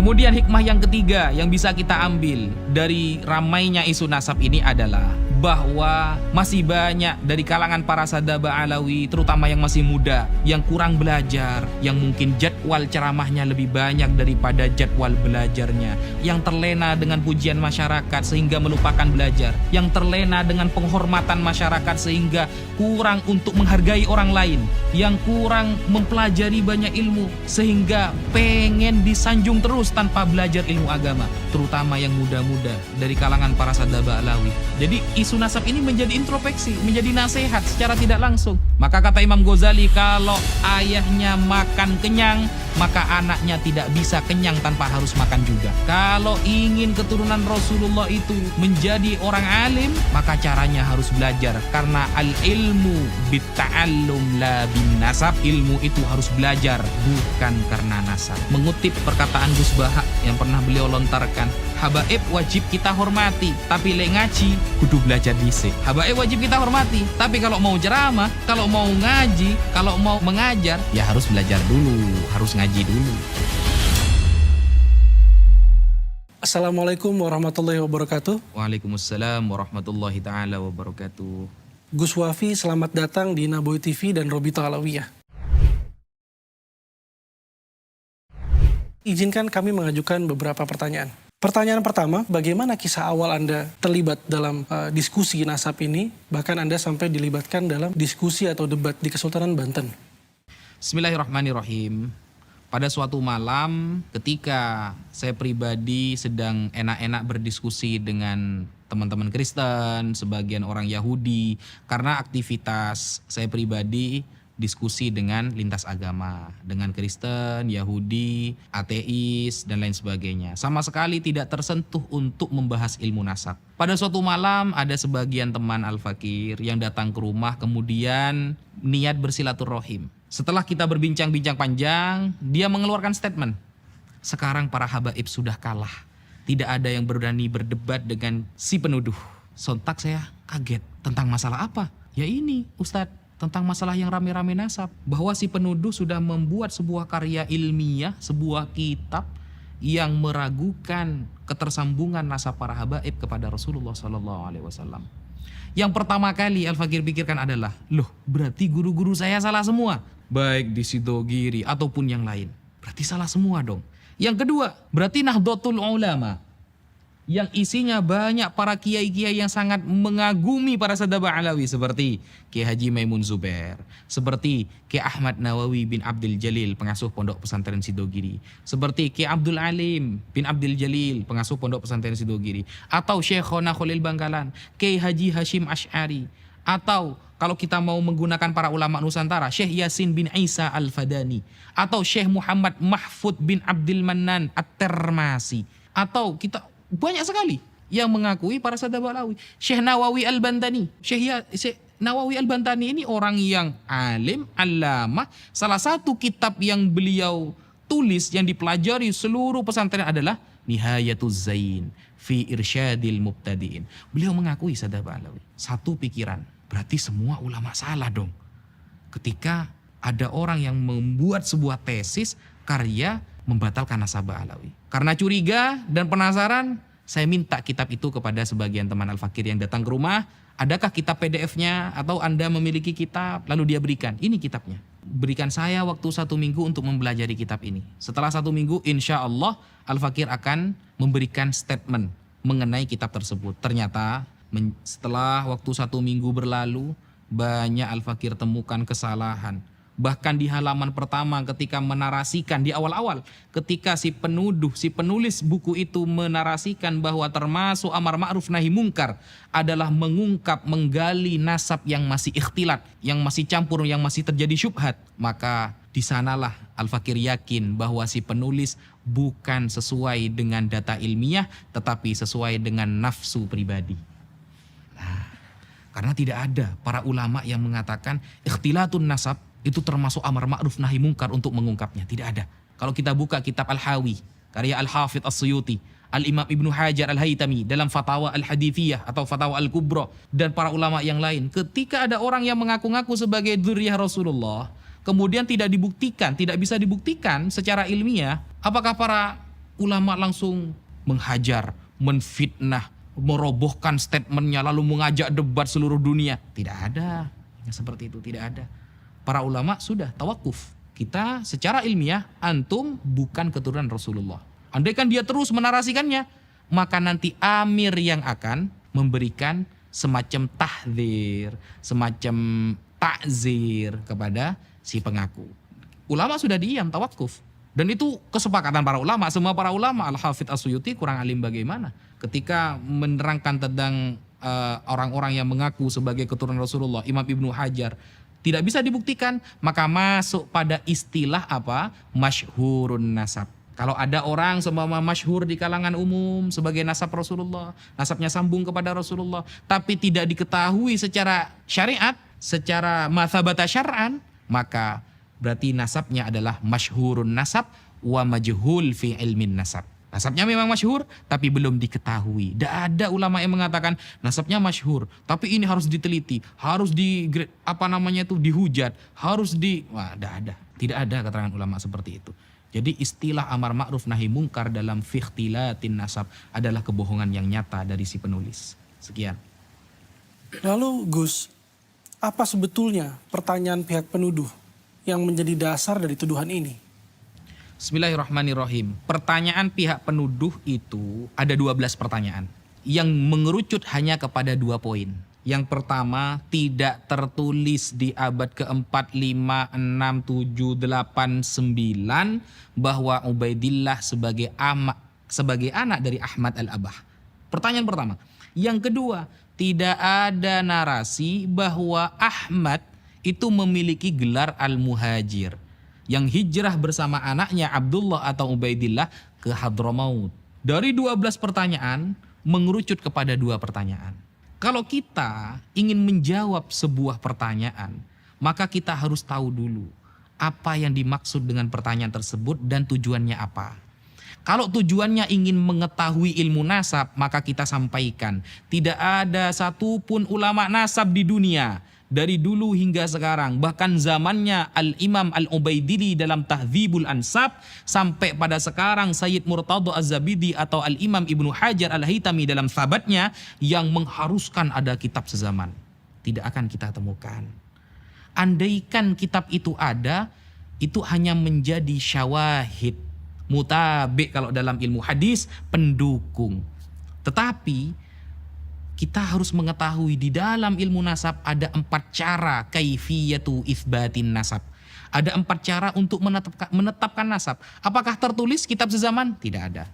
Kemudian hikmah yang ketiga yang bisa kita ambil dari ramainya isu nasab ini adalah bahwa masih banyak dari kalangan para sadaba alawi, terutama yang masih muda, yang kurang belajar, yang mungkin jadwal ceramahnya lebih banyak daripada jadwal belajarnya, yang terlena dengan pujian masyarakat sehingga melupakan belajar, yang terlena dengan penghormatan masyarakat sehingga kurang untuk menghargai orang lain, yang kurang mempelajari banyak ilmu sehingga pengen disanjung terus tanpa belajar ilmu agama, terutama yang muda-muda dari kalangan para sadaba alawi. Jadi isu nasab ini menjadi introspeksi, menjadi nasihat secara tidak langsung. Maka kata Imam Ghazali, kalau ayahnya makan kenyang, maka anaknya tidak bisa kenyang tanpa harus makan juga. Kalau ingin keturunan Rasulullah itu menjadi orang alim, maka caranya harus belajar. Karena al-ilmu bitta'allum la bin nasab. Ilmu itu harus belajar, bukan karena nasab. Mengutip perkataan Gus Baha yang pernah beliau lontarkan, habaib wajib kita hormati, tapi lek ngaji kudu belajar dhisik. Habaib wajib kita hormati, tapi kalau mau ceramah, kalau mau ngaji, kalau mau mengajar, ya harus belajar dulu, harus ngaji dulu. Assalamualaikum warahmatullahi wabarakatuh. Waalaikumsalam warahmatullahi taala wabarakatuh. Gus Wafi, selamat datang di Naboy TV dan Robito Alawiyah. Izinkan kami mengajukan beberapa pertanyaan. Pertanyaan pertama, bagaimana kisah awal Anda terlibat dalam diskusi nasab ini, bahkan Anda sampai dilibatkan dalam diskusi atau debat di Kesultanan Banten? Bismillahirrahmanirrahim. Pada suatu malam ketika saya pribadi sedang enak-enak berdiskusi dengan teman-teman Kristen, sebagian orang Yahudi, karena aktivitas saya pribadi diskusi dengan lintas agama, dengan Kristen, Yahudi, ateis, dan lain sebagainya. Sama sekali tidak tersentuh untuk membahas ilmu nasab. Pada suatu malam ada sebagian teman Al-Fakir yang datang ke rumah kemudian niat bersilaturahim. Setelah kita berbincang-bincang panjang, dia mengeluarkan statement. Sekarang para habaib sudah kalah. Tidak ada yang berani berdebat dengan si penuduh. Sontak saya kaget. Tentang masalah apa? Ya ini Ustadz. Tentang masalah yang rame-rame nasab. Bahwa si penuduh sudah membuat sebuah karya ilmiah, sebuah kitab yang meragukan ketersambungan nasab para habaib kepada Rasulullah SAW. Yang pertama kali Al-Fakir pikirkan adalah, loh berarti guru-guru saya salah semua. Baik di Sidogiri ataupun yang lain. Berarti salah semua dong. Yang kedua, berarti Nahdlatul Ulama. Yang isinya banyak para kiai-kiai yang sangat mengagumi para sadaba alawi seperti Kiai Haji Maimun Zubair, seperti Kiai Ahmad Nawawi bin Abdul Jalil, pengasuh Pondok Pesantren Sidogiri, seperti Kiai Abdul Alim bin Abdul Jalil, pengasuh Pondok Pesantren Sidogiri, atau Syekhona Khalil Bangkalan, Kiai Haji Hashim Asy'ari, atau kalau kita mau menggunakan para ulama Nusantara, Syekh Yasin bin Isa Al-Fadani, atau Syekh Muhammad Mahfud bin Abdul Mannan At-Termasi, atau kita banyak sekali yang mengakui para sadaba alawi. Syekh Nawawi Al-Bantani. Syekh Nawawi Al-Bantani ini orang yang alim, allamah. Salah satu kitab yang beliau tulis yang dipelajari seluruh pesantren adalah Nihayatuz Zain fi Irsyadil Mubtadi'in. Beliau mengakui sadaba alawi. Satu pikiran, berarti semua ulama salah dong. Ketika ada orang yang membuat sebuah tesis, karya membatalkan nasabah alawi. Karena curiga dan penasaran, saya minta kitab itu kepada sebagian teman Al-Fakir yang datang ke rumah. Adakah kitab PDF-nya atau Anda memiliki kitab? Lalu dia berikan, ini kitabnya. Berikan saya waktu 1 minggu untuk mempelajari kitab ini. Setelah 1 minggu, insya Allah Al-Fakir akan memberikan statement mengenai kitab tersebut. Ternyata setelah waktu 1 minggu berlalu, banyak Al-Fakir temukan kesalahan. Bahkan di halaman pertama ketika menarasikan di awal-awal, ketika si penuduh, si penulis buku itu menarasikan bahwa termasuk amar ma'ruf nahi mungkar adalah mengungkap, menggali nasab yang masih ikhtilat, yang masih campur, yang masih terjadi syubhat, maka di sanalah Al-Fakir yakin bahwa si penulis bukan sesuai dengan data ilmiah, tetapi sesuai dengan nafsu pribadi. Nah, karena tidak ada para ulama yang mengatakan ikhtilatun nasab itu termasuk amar ma'ruf nahi mungkar untuk mengungkapnya. Tidak ada. Kalau kita buka kitab Al-Hawi, karya Al-Hafidh As-Suyuti, Al-Imam Ibnu Hajar Al-Haytami dalam Fatawa Al-Hadithiyah atau Fatawa Al-Kubra, dan para ulama yang lain, ketika ada orang yang mengaku-ngaku sebagai dzurriyyah Rasulullah, kemudian tidak dibuktikan, tidak bisa dibuktikan secara ilmiah, apakah para ulama langsung menghajar, menfitnah, merobohkan statementnya, lalu mengajak debat seluruh dunia. Tidak ada yang seperti itu, tidak ada. Para ulama sudah tawakuf. Kita secara ilmiah, antum bukan keturunan Rasulullah. Andaikan dia terus menarasikannya, maka nanti amir yang akan memberikan semacam tahdzir, semacam takzir kepada si pengaku. Ulama sudah diam, tawakuf. Dan itu kesepakatan para ulama, semua para ulama. Al-Hafidz As-Suyuti kurang alim bagaimana ketika menerangkan tentang orang-orang yang mengaku sebagai keturunan Rasulullah. Imam Ibnu Hajar, tidak bisa dibuktikan, maka masuk pada istilah apa? Masyhurun nasab. Kalau ada orang seumpama masyhur di kalangan umum sebagai nasab Rasulullah, nasabnya sambung kepada Rasulullah, tapi tidak diketahui secara syariat, secara mathabata syar'an, maka berarti nasabnya adalah masyhurun nasab wa majhul fi ilmin nasab. Nasabnya memang masyhur tapi belum diketahui. Tidak ada ulama yang mengatakan nasabnya masyhur tapi ini harus diteliti, harus dihujat, tidak ada. Tidak ada keterangan ulama seperti itu. Jadi istilah amar ma'ruf nahi mungkar dalam fikhtilatin nasab adalah kebohongan yang nyata dari si penulis. Sekian. Lalu Gus, apa sebetulnya pertanyaan pihak penuduh yang menjadi dasar dari tuduhan ini? Bismillahirrahmanirrahim. Pertanyaan pihak penuduh itu ada 12 pertanyaan yang mengerucut hanya kepada 2 poin. Yang pertama, tidak tertulis di abad ke-4, 5, 6, 7, 8, 9 bahwa Ubaidillah sebagai anak dari Ahmad al-Abah. Pertanyaan pertama. Yang kedua, tidak ada narasi bahwa Ahmad itu memiliki gelar al-muhajir yang hijrah bersama anaknya Abdullah atau Ubaidillah ke Hadramaut. Dari 12 pertanyaan mengerucut kepada 2 pertanyaan. Kalau kita ingin menjawab sebuah pertanyaan, maka kita harus tahu dulu apa yang dimaksud dengan pertanyaan tersebut dan tujuannya apa. Kalau tujuannya ingin mengetahui ilmu nasab, maka kita sampaikan tidak ada satupun ulama nasab di dunia dari dulu hingga sekarang, bahkan zamannya Al-Imam Al-Ubaidili dalam Tahdzibul Ansab, sampai pada sekarang Sayyid Murtadha Az-Zabidi atau Al-Imam Ibnu Hajar Al-Haytami dalam Thabatnya yang mengharuskan ada kitab sezaman. Tidak akan kita temukan. Andaikan kitab itu ada, itu hanya menjadi syawahid, mutabi kalau dalam ilmu hadis, pendukung. Tetapi kita harus mengetahui di dalam ilmu nasab ada 4 cara kaifiyatu itsbatin nasab. Ada 4 cara untuk menetapkan nasab. Apakah tertulis kitab sezaman? Tidak ada.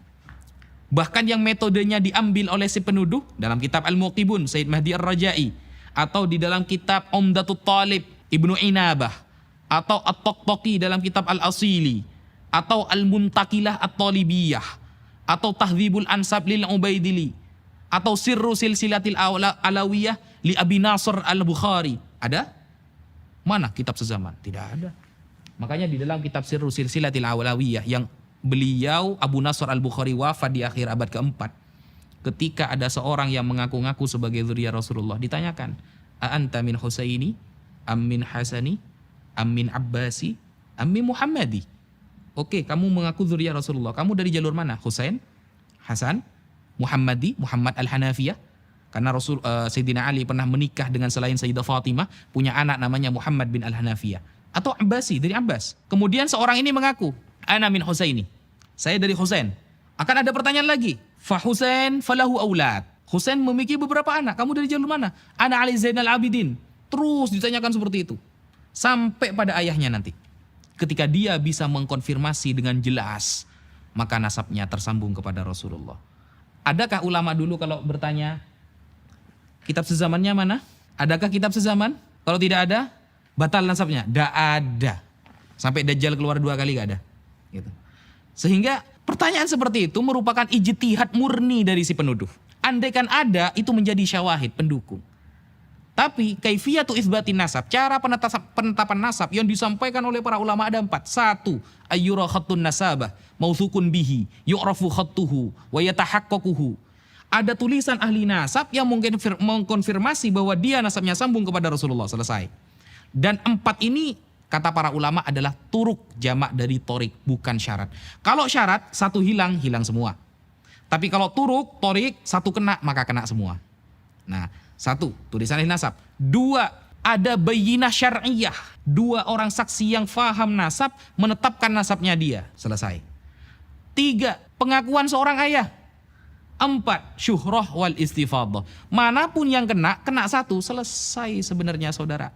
Bahkan yang metodenya diambil oleh si penuduh dalam kitab Al-Muqibun Sayyid Mahdi Ar-Rajai, atau di dalam kitab Umdatut Talib Ibnu Inabah, atau At-Taqtaqi dalam kitab Al-Asili, atau Al-Muntakilah At-Talibiyah, atau Tahdzibul Ansab lil Ubaidili, atau Sirru Silsilatil Alawiyah li Abi Nasr Al-Bukhari. Ada? Mana kitab sezaman? Tidak ada. Makanya di dalam kitab Sirru Silsilatil Alawiyah yang beliau Abu Nasr Al-Bukhari wafat di akhir abad ke-4, ketika ada seorang yang mengaku-ngaku sebagai zuriyah Rasulullah, ditanyakan, "A anta min Husaini am min Hasani am min Abbasi am min Muhammadi?" Oke, kamu mengaku zuriyah Rasulullah. Kamu dari jalur mana? Husain, Hasan, Muhammadi, Muhammad Al-Hanafiyah. Karena Sayyidina Ali pernah menikah dengan selain Sayyidah Fatimah, punya anak namanya Muhammad bin Al-Hanafiyah. Atau Abbasi, dari Abbas. Kemudian seorang ini mengaku, "Ana min Husaini." Saya dari Husain. Akan ada pertanyaan lagi. Fa Husain falahu aulad. Husain memiliki beberapa anak. Kamu dari jalur mana? Ana Ali Zainal Abidin. Terus ditanyakan seperti itu. Sampai pada ayahnya nanti. Ketika dia bisa mengkonfirmasi dengan jelas, maka nasabnya tersambung kepada Rasulullah. Adakah ulama dulu kalau bertanya, kitab sezamannya mana? Adakah kitab sezaman? Kalau tidak ada, batal nasabnya? Tidak ada. Sampai Dajjal keluar 2 kali gak ada. Gitu. Sehingga pertanyaan seperti itu merupakan ijtihad murni dari si penuduh. Andaikan ada, itu menjadi syawahid, pendukung. Tapi kaifiyatu itsbatin nasab, cara penetapan nasab yang disampaikan oleh para ulama ada 4. 1. Ayyura khattun nasabah mauthukun bihi yu'rafu khattuhu wa yatahaqqaquhu. Ada tulisan ahli nasab yang mungkin mengkonfirmasi bahwa dia nasabnya sambung kepada Rasulullah. Selesai. Dan 4 ini kata para ulama adalah turuk, jamak dari torik, bukan syarat. Kalau syarat, satu hilang, hilang semua. Tapi kalau turuk, torik, satu kena, maka kena semua. Nah, satu, tulisan ahli nasab. Dua, ada bayinah syar'iyah. Dua orang saksi yang faham nasab, menetapkan nasabnya dia. Selesai. Tiga, pengakuan seorang ayah. Empat, syuhrah wal istifadah. Manapun yang kena, kena satu. Selesai sebenarnya saudara.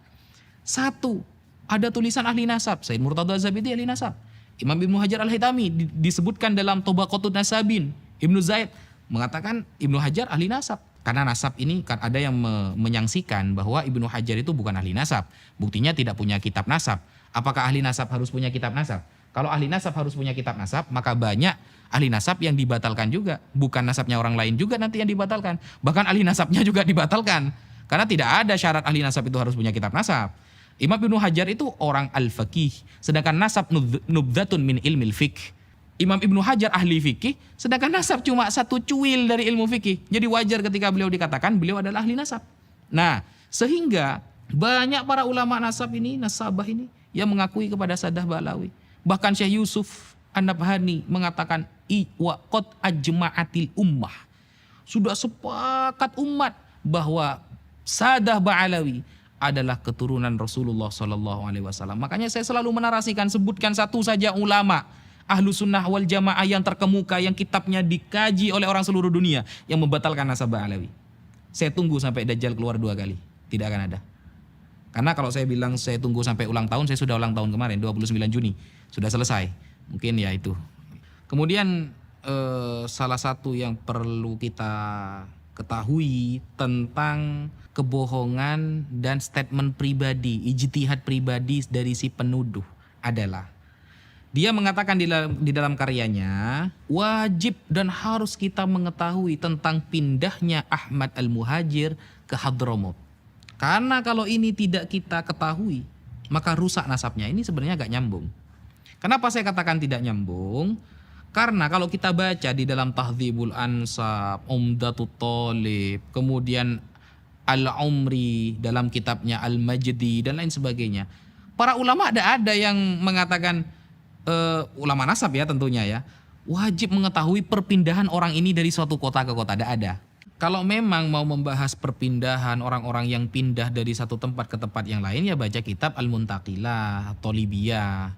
Satu, ada tulisan ahli nasab. Sayyid Murtada Az-Zabidi ahli nasab. Imam Ibnu Hajar Al-Haytami disebutkan dalam Tabaqatun Nasabin. Ibnu Zaid mengatakan Ibnu Hajar ahli nasab. Karena nasab ini kan ada yang menyangsikan bahwa Ibnu Hajar itu bukan ahli nasab. Buktinya tidak punya kitab nasab. Apakah ahli nasab harus punya kitab nasab? Kalau ahli nasab harus punya kitab nasab, maka banyak ahli nasab yang dibatalkan juga. Bukan nasabnya orang lain juga nanti yang dibatalkan. Bahkan ahli nasabnya juga dibatalkan. Karena tidak ada syarat ahli nasab itu harus punya kitab nasab. Imam Ibnu Hajar itu orang al-faqih. Sedangkan nasab nubdatun min ilmil fiqh. Imam Ibnu Hajar ahli fikih, sedangkan nasab cuma satu cuil dari ilmu fikih. Jadi wajar ketika beliau dikatakan beliau adalah ahli nasab. Nah, sehingga banyak para ulama nasab ini, nasabah ini yang mengakui kepada Sadah Ba'alawi. Bahkan Syekh Yusuf An-Nabhani mengatakan wa qad ajma'atil ummah. Sudah sepakat umat bahwa Sadah Ba'alawi adalah keturunan Rasulullah SAW. Makanya saya selalu menarasikan, sebutkan satu saja ulama Ahlus Sunnah wal Jamaah yang terkemuka, yang kitabnya dikaji oleh orang seluruh dunia, yang membatalkan nasab Ba'alawi. Saya tunggu sampai Dajjal keluar 2 kali. Tidak akan ada. Karena kalau saya bilang saya tunggu sampai ulang tahun, saya sudah ulang tahun kemarin, 29 Juni. Sudah selesai. Mungkin ya itu. Kemudian salah satu yang perlu kita ketahui tentang kebohongan dan statement pribadi, ijtihad pribadi dari si penuduh adalah dia mengatakan di dalam karyanya, wajib dan harus kita mengetahui tentang pindahnya Ahmad Al-Muhajir ke Hadramut. Karena kalau ini tidak kita ketahui, maka rusak nasabnya. Ini sebenarnya agak nyambung. Kenapa saya katakan tidak nyambung? Karena kalau kita baca di dalam Tahdzibul Ansab, Umdatut Thalib, kemudian Al-Umri dalam kitabnya Al-Majdi dan lain sebagainya, para ulama ada yang mengatakan, ulama nasab ya tentunya ya, wajib mengetahui perpindahan orang ini dari suatu kota ke kota. Ada. Kalau memang mau membahas perpindahan orang-orang yang pindah dari satu tempat ke tempat yang lain, ya baca kitab Al-Muntaqilah, Tolibiyah.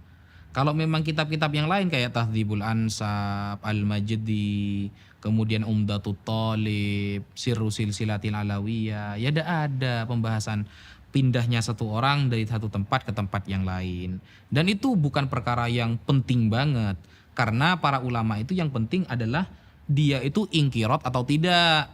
Kalau memang kitab-kitab yang lain kayak Tahdzibul Ansab, Al-Majdi, kemudian Umdatut Thalib, Sirru Silsilatil Alawiyah, ya ada pembahasan pindahnya satu orang dari satu tempat ke tempat yang lain. Dan itu bukan perkara yang penting banget. Karena para ulama itu yang penting adalah dia itu ingkirot atau tidak.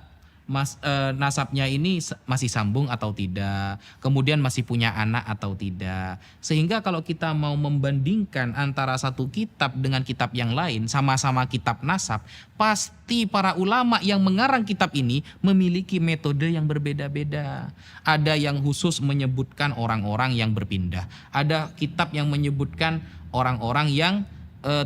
Nasabnya ini masih sambung atau tidak. Kemudian masih punya anak atau tidak. Sehingga kalau kita mau membandingkan antara satu kitab dengan kitab yang lain, sama-sama kitab nasab, pasti para ulama yang mengarang kitab ini memiliki metode yang berbeda-beda. Ada yang khusus menyebutkan orang-orang yang berpindah. Ada kitab yang menyebutkan orang-orang yang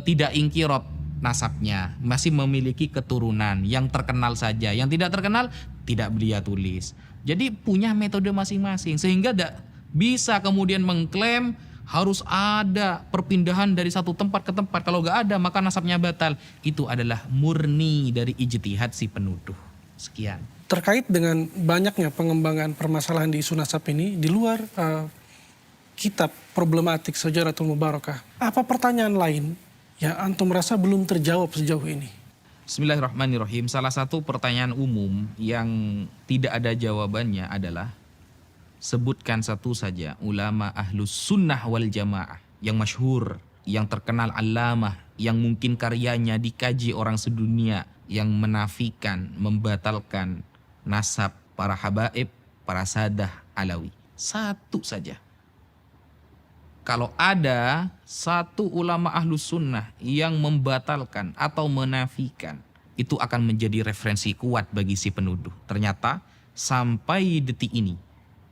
tidak ingkirot nasabnya, masih memiliki keturunan yang terkenal saja, yang tidak terkenal tidak dia tulis. Jadi punya metode masing-masing, sehingga tidak bisa kemudian mengklaim harus ada perpindahan dari satu tempat ke tempat. Kalau nggak ada maka nasabnya batal. Itu adalah murni dari ijtihad si penuduh. Sekian. Terkait dengan banyaknya pengembangan permasalahan di isu nasab ini di luar kitab problematik Syajaratul Mubarakah, apa pertanyaan lain yang antum merasa belum terjawab sejauh ini? Bismillahirrahmanirrahim. Salah satu pertanyaan umum yang tidak ada jawabannya adalah, sebutkan satu saja ulama Ahlus Sunnah wal Jamaah yang masyhur, yang terkenal alamah, yang mungkin karyanya dikaji orang sedunia, yang menafikan, membatalkan nasab para habaib, para Sadah Alawi. Satu saja. Kalau ada satu ulama Ahlus Sunnah yang membatalkan atau menafikan, itu akan menjadi referensi kuat bagi si penuduh. Ternyata sampai detik ini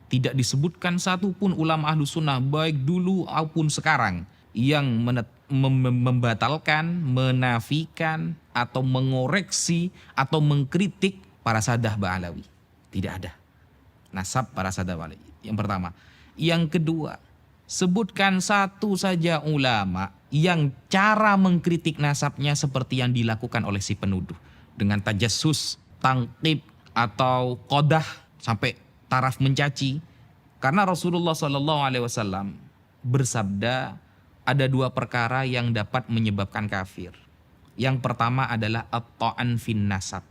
tidak disebutkan satupun ulama Ahlus Sunnah baik dulu maupun sekarang yang membatalkan, menafikan atau mengoreksi atau mengkritik para Sadah Ba'alawi. Tidak ada. Nasab para Sadah Ba'alawi. Yang pertama. Yang kedua, Sebutkan satu saja ulama yang cara mengkritik nasabnya seperti yang dilakukan oleh si penuduh. Dengan tajassus, tangkib, atau qadah sampai taraf mencaci. Karena Rasulullah SAW bersabda ada dua perkara yang dapat menyebabkan kafir. Yang pertama adalah at-ta'an fin nasab.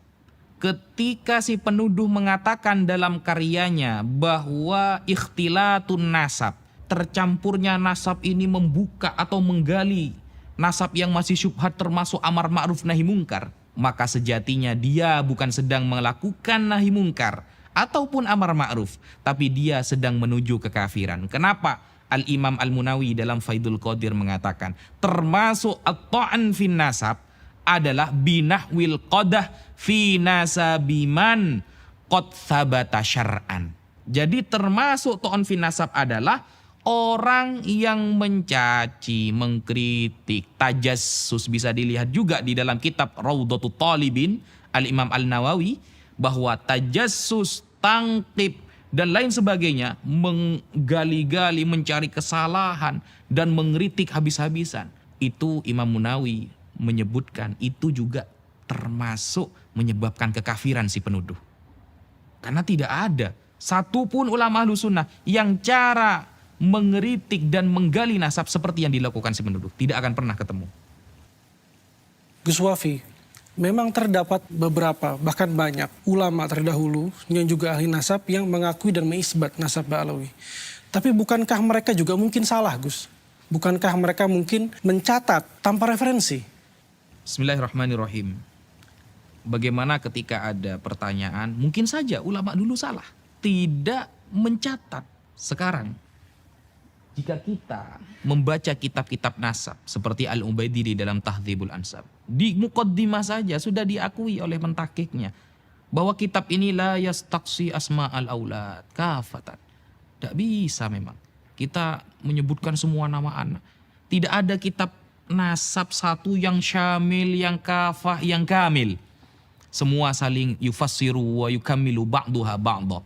Ketika si penuduh mengatakan dalam karyanya bahwa ikhtilatun nasab, tercampurnya nasab ini membuka atau menggali nasab yang masih syubhat termasuk amar ma'ruf nahi mungkar, maka sejatinya dia bukan sedang melakukan nahi mungkar ataupun amar ma'ruf, tapi dia sedang menuju kekafiran. Kenapa? Al-Imam Al-Munawi dalam Faidul Qadir mengatakan termasuk at-ta'an fin nasab adalah binahwil qadah fi nasabiman qad thabata syar'an. Jadi termasuk ta'an fin nasab adalah orang yang mencaci, mengkritik, tajassus. Bisa dilihat juga di dalam kitab Raudhatul Talibin Al-Imam Al-Nawawi bahwa tajassus, tangkib dan lain sebagainya, menggali-gali, mencari kesalahan dan mengkritik habis-habisan, itu Imam Munawi menyebutkan itu juga termasuk menyebabkan kekafiran si penuduh. Karena tidak ada satupun ulama Ahlus Sunnah yang cara mengkritik dan menggali nasab seperti yang dilakukan si penuduh. Tidak akan pernah ketemu. Gus Wafi, memang terdapat beberapa, bahkan banyak ulama terdahulu yang juga ahli nasab yang mengakui dan mengisbat nasab Ba'alawi. Tapi bukankah mereka juga mungkin salah, Gus? Bukankah mereka mungkin mencatat tanpa referensi? Bismillahirrahmanirrahim. Bagaimana ketika ada pertanyaan, mungkin saja ulama dulu salah, tidak mencatat. Sekarang, jika kita membaca kitab-kitab nasab seperti Al-Ubaidi dalam Tahdzibul Ansab, di muqaddimah saja sudah diakui oleh mentakiknya bahwa kitab ini la yastaqsi asma'al aulad kafatan. Tidak bisa memang kita menyebutkan semua nama anak. Tidak ada kitab nasab satu yang syamil, yang kafah, yang kamil. Semua saling yufassiru wa yukammilu ba'duha ba'da.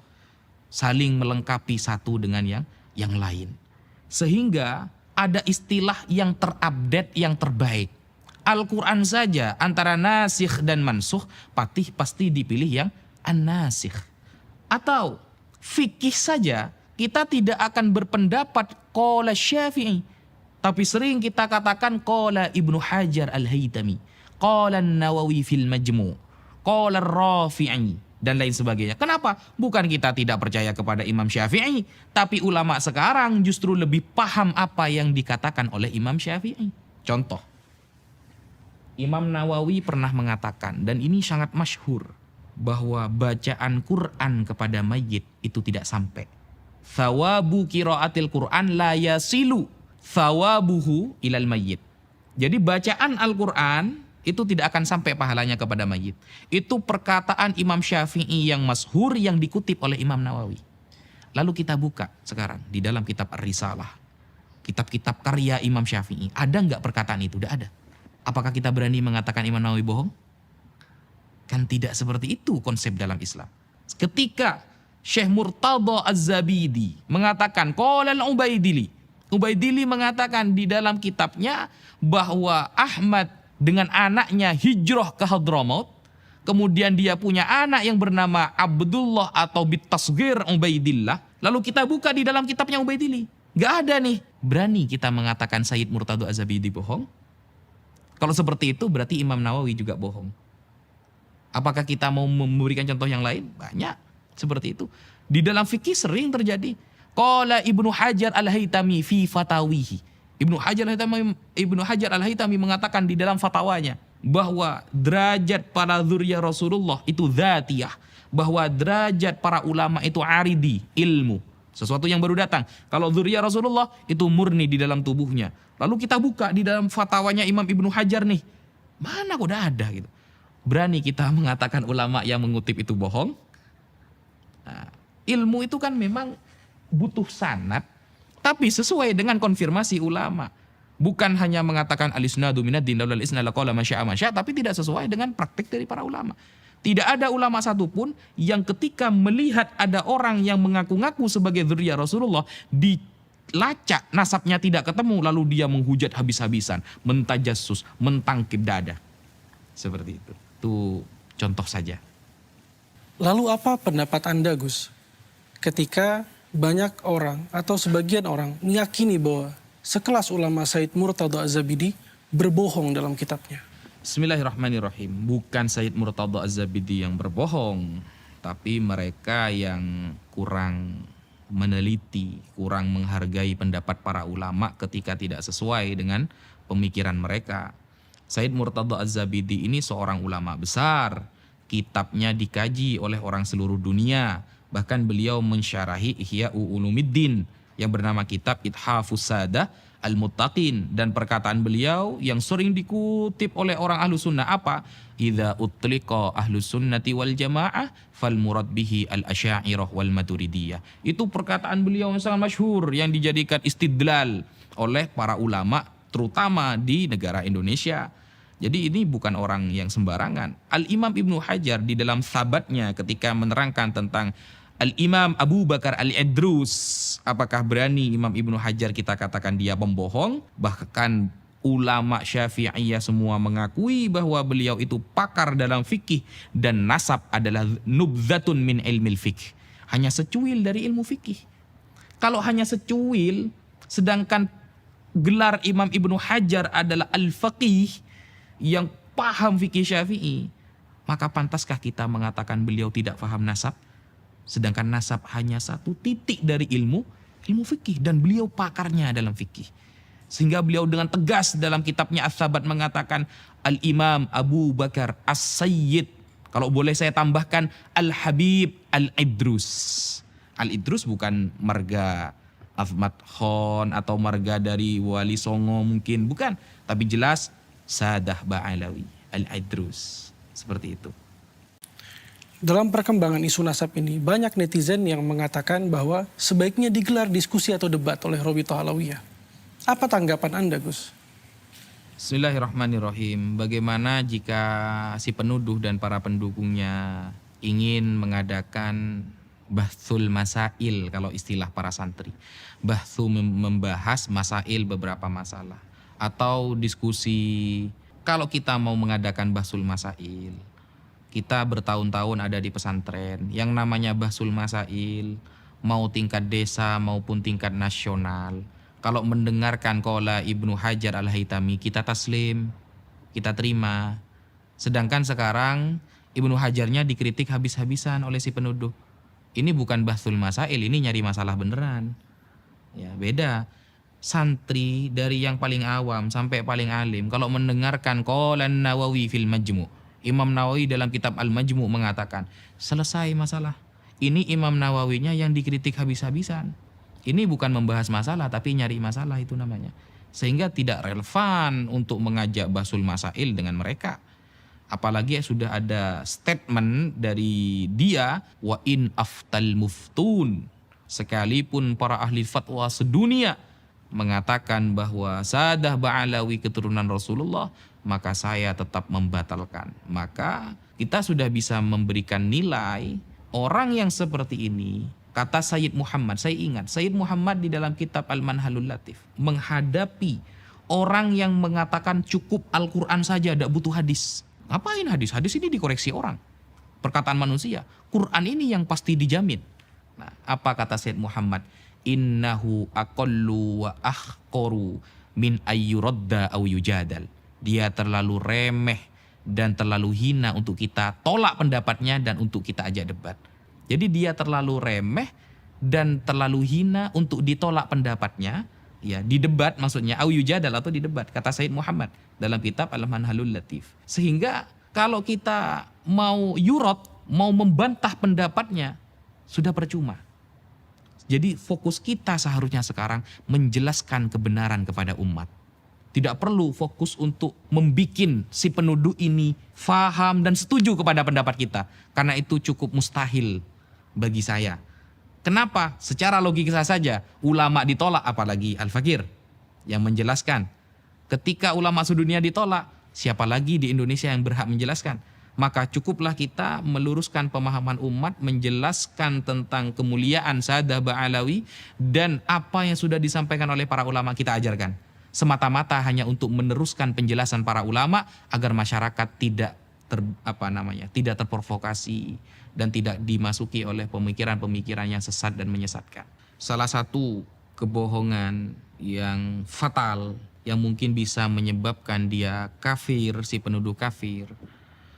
Saling melengkapi satu dengan yang lain. Sehingga ada istilah yang terupdate, yang terbaik. Al-Quran saja antara nasikh dan mansuh pasti dipilih yang an-nasikh. Atau fikih saja kita tidak akan berpendapat qala Syafi'i, tapi sering kita katakan qala Ibnu Hajar Al-Haytami, qala An-Nawawi fil Majmu', qala Rafi'i dan lain sebagainya. Kenapa? Bukan kita tidak percaya kepada Imam Syafi'i, tapi ulama sekarang justru lebih paham apa yang dikatakan oleh Imam Syafi'i. Contoh, Imam Nawawi pernah mengatakan, dan ini sangat masyhur, bahwa bacaan Quran kepada mayit itu tidak sampai. Thawabu qiraatil Quran la yasilu thawabuhu ilal mayyit. Jadi bacaan Al-Quran itu tidak akan sampai pahalanya kepada mayit. Itu perkataan Imam Syafi'i yang masyhur yang dikutip oleh Imam Nawawi. Lalu kita buka sekarang di dalam kitab Ar-Risalah, kitab-kitab karya Imam Syafi'i. Ada nggak perkataan itu? Tidak ada. Apakah kita berani mengatakan Imam Nawawi bohong? Kan tidak seperti itu konsep dalam Islam. Ketika Syekh Murtada Az-Zabidi mengatakan qala al-Ubaidili, Ubaidili mengatakan di dalam kitabnya bahwa Ahmad dengan anaknya hijrah ke Hadramaut, kemudian dia punya anak yang bernama Abdullah atau bitasghir Ubaidillah. Lalu kita buka di dalam kitabnya Ubaidili, gak ada nih. Berani kita mengatakan Sayyid Murtada Az-Zabidi bohong? Kalau seperti itu berarti Imam Nawawi juga bohong. Apakah kita mau memberikan contoh yang lain? Banyak seperti itu. Di dalam fikih sering terjadi. Qala Ibnu Hajar Al-Haytami fi fatawihi. Ibnu Hajar Al-Haytami mengatakan di dalam fatwanya bahwa derajat para dzurriyyah Rasulullah itu dzatiyah, bahwa derajat para ulama itu aridi, ilmu, sesuatu yang baru datang. Kalau dzurriyyah Rasulullah itu murni di dalam tubuhnya. Lalu kita buka di dalam fatwanya Imam Ibnu Hajar nih, mana kok udah ada gitu. Berani kita mengatakan ulama yang mengutip itu bohong? Nah, ilmu itu kan memang butuh sanad, tapi sesuai dengan konfirmasi ulama. Bukan hanya mengatakan al-isnadu minad din laulal isnad laqala masya, tapi tidak sesuai dengan praktik dari para ulama. Tidak ada ulama satupun yang ketika melihat ada orang yang mengaku-ngaku sebagai dzurriyyah Rasulullah lacak, nasabnya tidak ketemu, lalu dia menghujat habis-habisan, mentajassus, mentangkip dada. Seperti itu. Itu contoh saja. Lalu apa pendapat Anda, Gus, ketika banyak orang atau sebagian orang meyakini bahwa sekelas ulama Said Murtada Az-Zabidi berbohong dalam kitabnya? Bismillahirrahmanirrahim. Bukan Said Murtada Az-Zabidi yang berbohong, tapi mereka yang kurang meneliti, kurang menghargai pendapat para ulama ketika tidak sesuai dengan pemikiran mereka. Said Murtada Az-Zabidi ini seorang ulama besar, kitabnya dikaji oleh orang seluruh dunia. Bahkan beliau mensyarahi Ihya Ulumuddin yang bernama kitab Ithafus Sadah Al-Muttaqin, dan perkataan beliau yang sering dikutip oleh orang ahlu sunnah apa? Idza utliqa ahlu sunnati wal jamaah fal murad bihi al-asy'ariyah wal maturidiyah. Itu perkataan beliau yang sangat masyhur yang dijadikan istidlal oleh para ulama terutama di negara Indonesia. Jadi ini bukan orang yang sembarangan. Al-Imam Ibnu Hajar di dalam Sabatnya ketika menerangkan tentang Al-Imam Abu Bakar Al-Idrus, apakah berani Imam Ibnu Hajar kita katakan dia pembohong? Bahkan ulama Syafi'iyah semua mengakui bahwa beliau itu pakar dalam fikih dan nasab adalah nubzatun min ilmil fikih. Hanya secuil dari ilmu fikih. Kalau hanya secuil, sedangkan gelar Imam Ibnu Hajar adalah al-faqih yang paham fikih Syafi'i, maka pantaskah kita mengatakan beliau tidak paham nasab? Sedangkan nasab hanya satu titik dari ilmu fikih dan beliau pakarnya dalam fikih. Sehingga beliau dengan tegas dalam kitabnya As-Sabat mengatakan Al-Imam Abu Bakar As-Sayyid, kalau boleh saya tambahkan Al-Habib Al-Idrus. Al-Idrus bukan marga Ahmad Khan atau marga dari Wali Songo mungkin, bukan, tapi jelas Sadah Ba'alawi Al-Idrus. Seperti itu. Dalam perkembangan isu nasab ini, banyak netizen yang mengatakan bahwa sebaiknya digelar diskusi atau debat oleh Robitoh Alawiyah. Apa tanggapan Anda, Gus? Bismillahirrahmanirrahim. Bagaimana jika si penuduh dan para pendukungnya ingin mengadakan bahthul masail, kalau istilah para santri. Bahthu membahas masail, beberapa masalah. Atau diskusi, kalau kita mau mengadakan bahthul masail, kita bertahun-tahun ada di pesantren, yang namanya bahthul masail, mau tingkat desa maupun tingkat nasional, kalau mendengarkan qala Ibnu Hajar Al-Haytami, kita taslim, kita terima. Sedangkan sekarang Ibnu Hajarnya dikritik habis-habisan oleh si penuduh. Ini bukan bahthul masail, ini nyari masalah beneran. Ya, beda. Santri dari yang paling awam sampai paling alim, kalau mendengarkan qala Nawawi fil Majmu', Imam Nawawi dalam kitab Al-Majmu' mengatakan, selesai masalah. Ini Imam Nawawinya yang dikritik habis-habisan. Ini bukan membahas masalah, tapi nyari masalah itu namanya. Sehingga tidak relevan untuk mengajak bahsul masail dengan mereka. Apalagi sudah ada statement dari dia, wa in aftal muftun. Sekalipun para ahli fatwa sedunia mengatakan bahwa Sadah Ba'alawi keturunan Rasulullah, maka saya tetap membatalkan. Maka kita sudah bisa memberikan nilai orang yang seperti ini. Kata Sayyid Muhammad, saya ingat Sayyid Muhammad di dalam kitab Al-Manhalul Latif menghadapi orang yang mengatakan cukup Al-Quran saja, tidak butuh hadis. Ngapain hadis? Hadis ini dikoreksi orang, perkataan manusia. Quran ini yang pasti dijamin. Nah, apa kata Sayyid Muhammad? Innahu aqallu wa ahqaru min ayyuradda aw yujadal. Dia terlalu remeh dan terlalu hina untuk kita tolak pendapatnya dan untuk kita ajak debat. Jadi dia terlalu remeh dan terlalu hina untuk ditolak pendapatnya, ya, di debat maksudnya, au yujadal atau di debat, kata Sayyid Muhammad dalam kitab Al-Manhalul Latif. Sehingga kalau kita mau yurad, mau membantah pendapatnya, sudah percuma. Jadi fokus kita seharusnya sekarang menjelaskan kebenaran kepada umat. Tidak perlu fokus untuk membikin si penuduh ini faham dan setuju kepada pendapat kita. Karena itu cukup mustahil bagi saya. Kenapa? Secara logika saja, ulama ditolak, apalagi Al-Fakir yang menjelaskan. Ketika ulama sedunia ditolak, siapa lagi di Indonesia yang berhak menjelaskan? maka cukuplah kita meluruskan pemahaman umat, menjelaskan tentang kemuliaan Sadah Ba'alawi dan apa yang sudah disampaikan oleh para ulama kita ajarkan. Semata-mata hanya untuk meneruskan penjelasan para ulama agar masyarakat tidak tidak terprovokasi dan tidak dimasuki oleh pemikiran-pemikiran yang sesat dan menyesatkan. Salah satu kebohongan yang fatal yang mungkin bisa menyebabkan dia kafir, si penuduh kafir,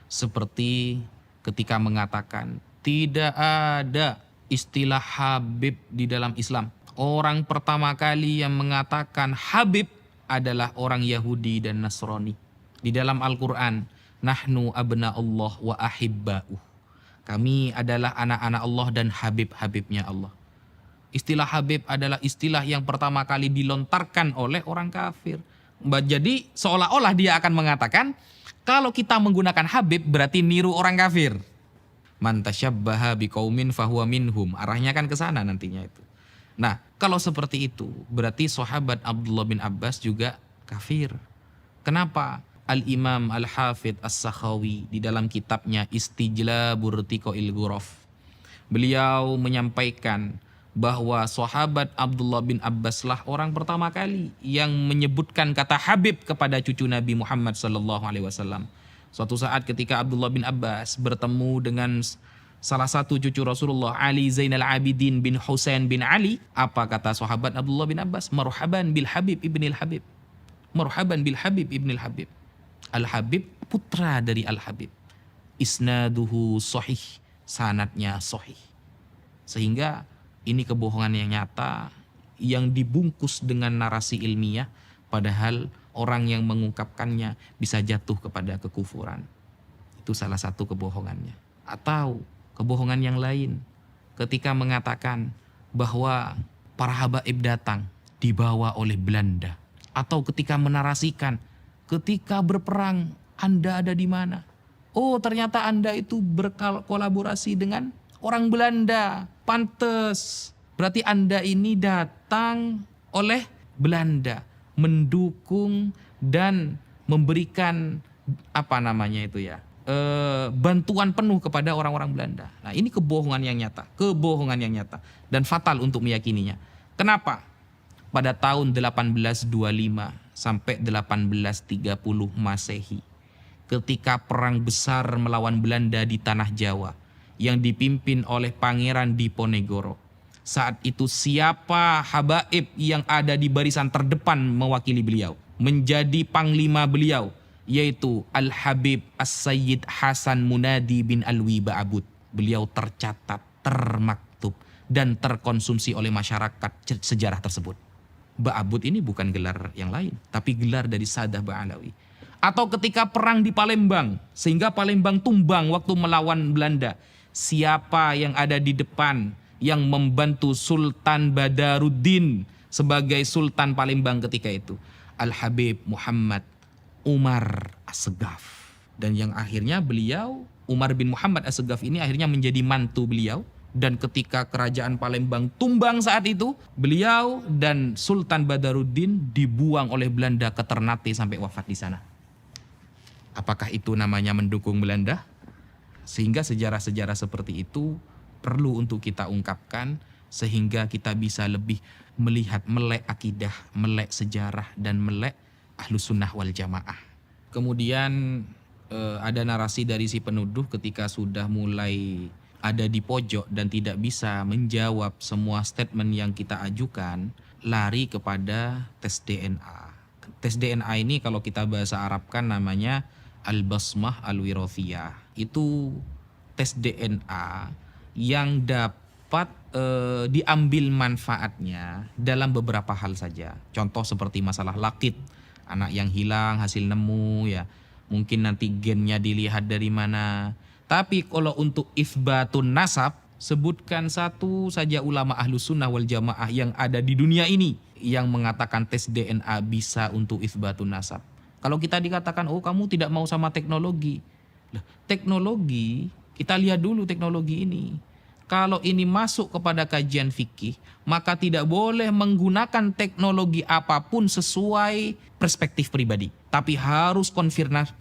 seperti ketika mengatakan tidak ada istilah Habib di dalam Islam. Orang pertama kali yang mengatakan Habib adalah orang Yahudi dan Nasrani. Di dalam Al-Quran, nahnu abna Allah wa ahibba'uh. Kami adalah anak-anak Allah dan Habib-Habibnya Allah. Istilah Habib adalah istilah yang pertama kali dilontarkan oleh orang kafir. Jadi seolah-olah dia akan mengatakan, kalau kita menggunakan Habib berarti niru orang kafir. Man tasyabbaha biqaumin fahuwa minhum. Arahnya kan ke sana nantinya itu. Nah, kalau seperti itu berarti sahabat Abdullah bin Abbas juga kafir. Kenapa? Al-Imam Al-Hafidh As-Sakhawi di dalam kitabnya Istijlabur Tiqail Ghuraf, beliau menyampaikan bahwa sahabat Abdullah bin Abbas lah orang pertama kali yang menyebutkan kata Habib kepada cucu Nabi Muhammad SAW. Suatu saat ketika Abdullah bin Abbas bertemu dengan salah satu cucu Rasulullah, Ali Zainal Abidin bin Husain bin Ali, apa kata sahabat Abdullah bin Abbas? Marhaban bil Habib ibnil Habib. Marhaban bil Habib ibnil Habib. Al-Habib putra dari Al-Habib. Isnaduhu sahih, sanadnya sahih. Sehingga ini kebohongan yang nyata yang dibungkus dengan narasi ilmiah, padahal orang yang mengungkapkannya bisa jatuh kepada kekufuran. Itu salah satu kebohongannya. Atau kebohongan yang lain ketika mengatakan bahwa para habaib datang dibawa oleh Belanda, atau ketika menarasikan ketika berperang Anda ada di mana? Oh, ternyata Anda itu berkolaborasi dengan orang Belanda. Pantes. Berarti Anda ini datang oleh Belanda, mendukung dan memberikan bantuan penuh kepada orang-orang Belanda. Nah, ini kebohongan yang nyata dan fatal untuk meyakininya. Kenapa? Pada tahun 1825 sampai 1830 Masehi, ketika perang besar melawan Belanda di tanah Jawa yang dipimpin oleh Pangeran Diponegoro, saat itu siapa habaib yang ada di barisan terdepan mewakili beliau, menjadi panglima beliau, yaitu Al-Habib As-Sayyid Hasan Munadi bin Alwi Ba'abud. Beliau tercatat, termaktub, dan terkonsumsi oleh masyarakat sejarah tersebut. Ba'abud ini bukan gelar yang lain, tapi gelar dari Sadah Ba'alawi. Atau ketika perang di Palembang, sehingga Palembang tumbang waktu melawan Belanda, siapa yang ada di depan yang membantu Sultan Badaruddin sebagai Sultan Palembang ketika itu? Al-Habib Muhammad Umar As-Segaf. Dan yang akhirnya beliau, Umar bin Muhammad As-Segaf ini akhirnya menjadi mantu beliau. Dan ketika kerajaan Palembang tumbang saat itu, beliau dan Sultan Badaruddin dibuang oleh Belanda ke Ternate sampai wafat di sana. Apakah itu namanya mendukung Belanda? Sehingga sejarah-sejarah seperti itu perlu untuk kita ungkapkan, sehingga kita bisa lebih melihat, melek akidah, melek sejarah, dan melek Ahlus Sunnah wal Jamaah. Kemudian ada narasi dari si penuduh ketika sudah mulai ada di pojok dan tidak bisa menjawab semua statement yang kita ajukan, lari kepada tes DNA. Tes DNA ini kalau kita bahasa Arabkan namanya Al-Basmah Al-Wirathiyah. Itu tes DNA yang dapat diambil manfaatnya dalam beberapa hal saja. Contoh seperti masalah lakit, anak yang hilang hasil nemu ya. Mungkin nanti gennya dilihat dari mana. Tapi kalau untuk itsbatun nasab, sebutkan satu saja ulama Ahlus Sunnah wal Jamaah yang ada di dunia ini yang mengatakan tes DNA bisa untuk itsbatun nasab. Kalau kita dikatakan, oh kamu tidak mau sama teknologi. Teknologi, kita lihat dulu teknologi ini. Kalau ini masuk kepada kajian fikih, maka tidak boleh menggunakan teknologi apapun sesuai perspektif pribadi. Tapi harus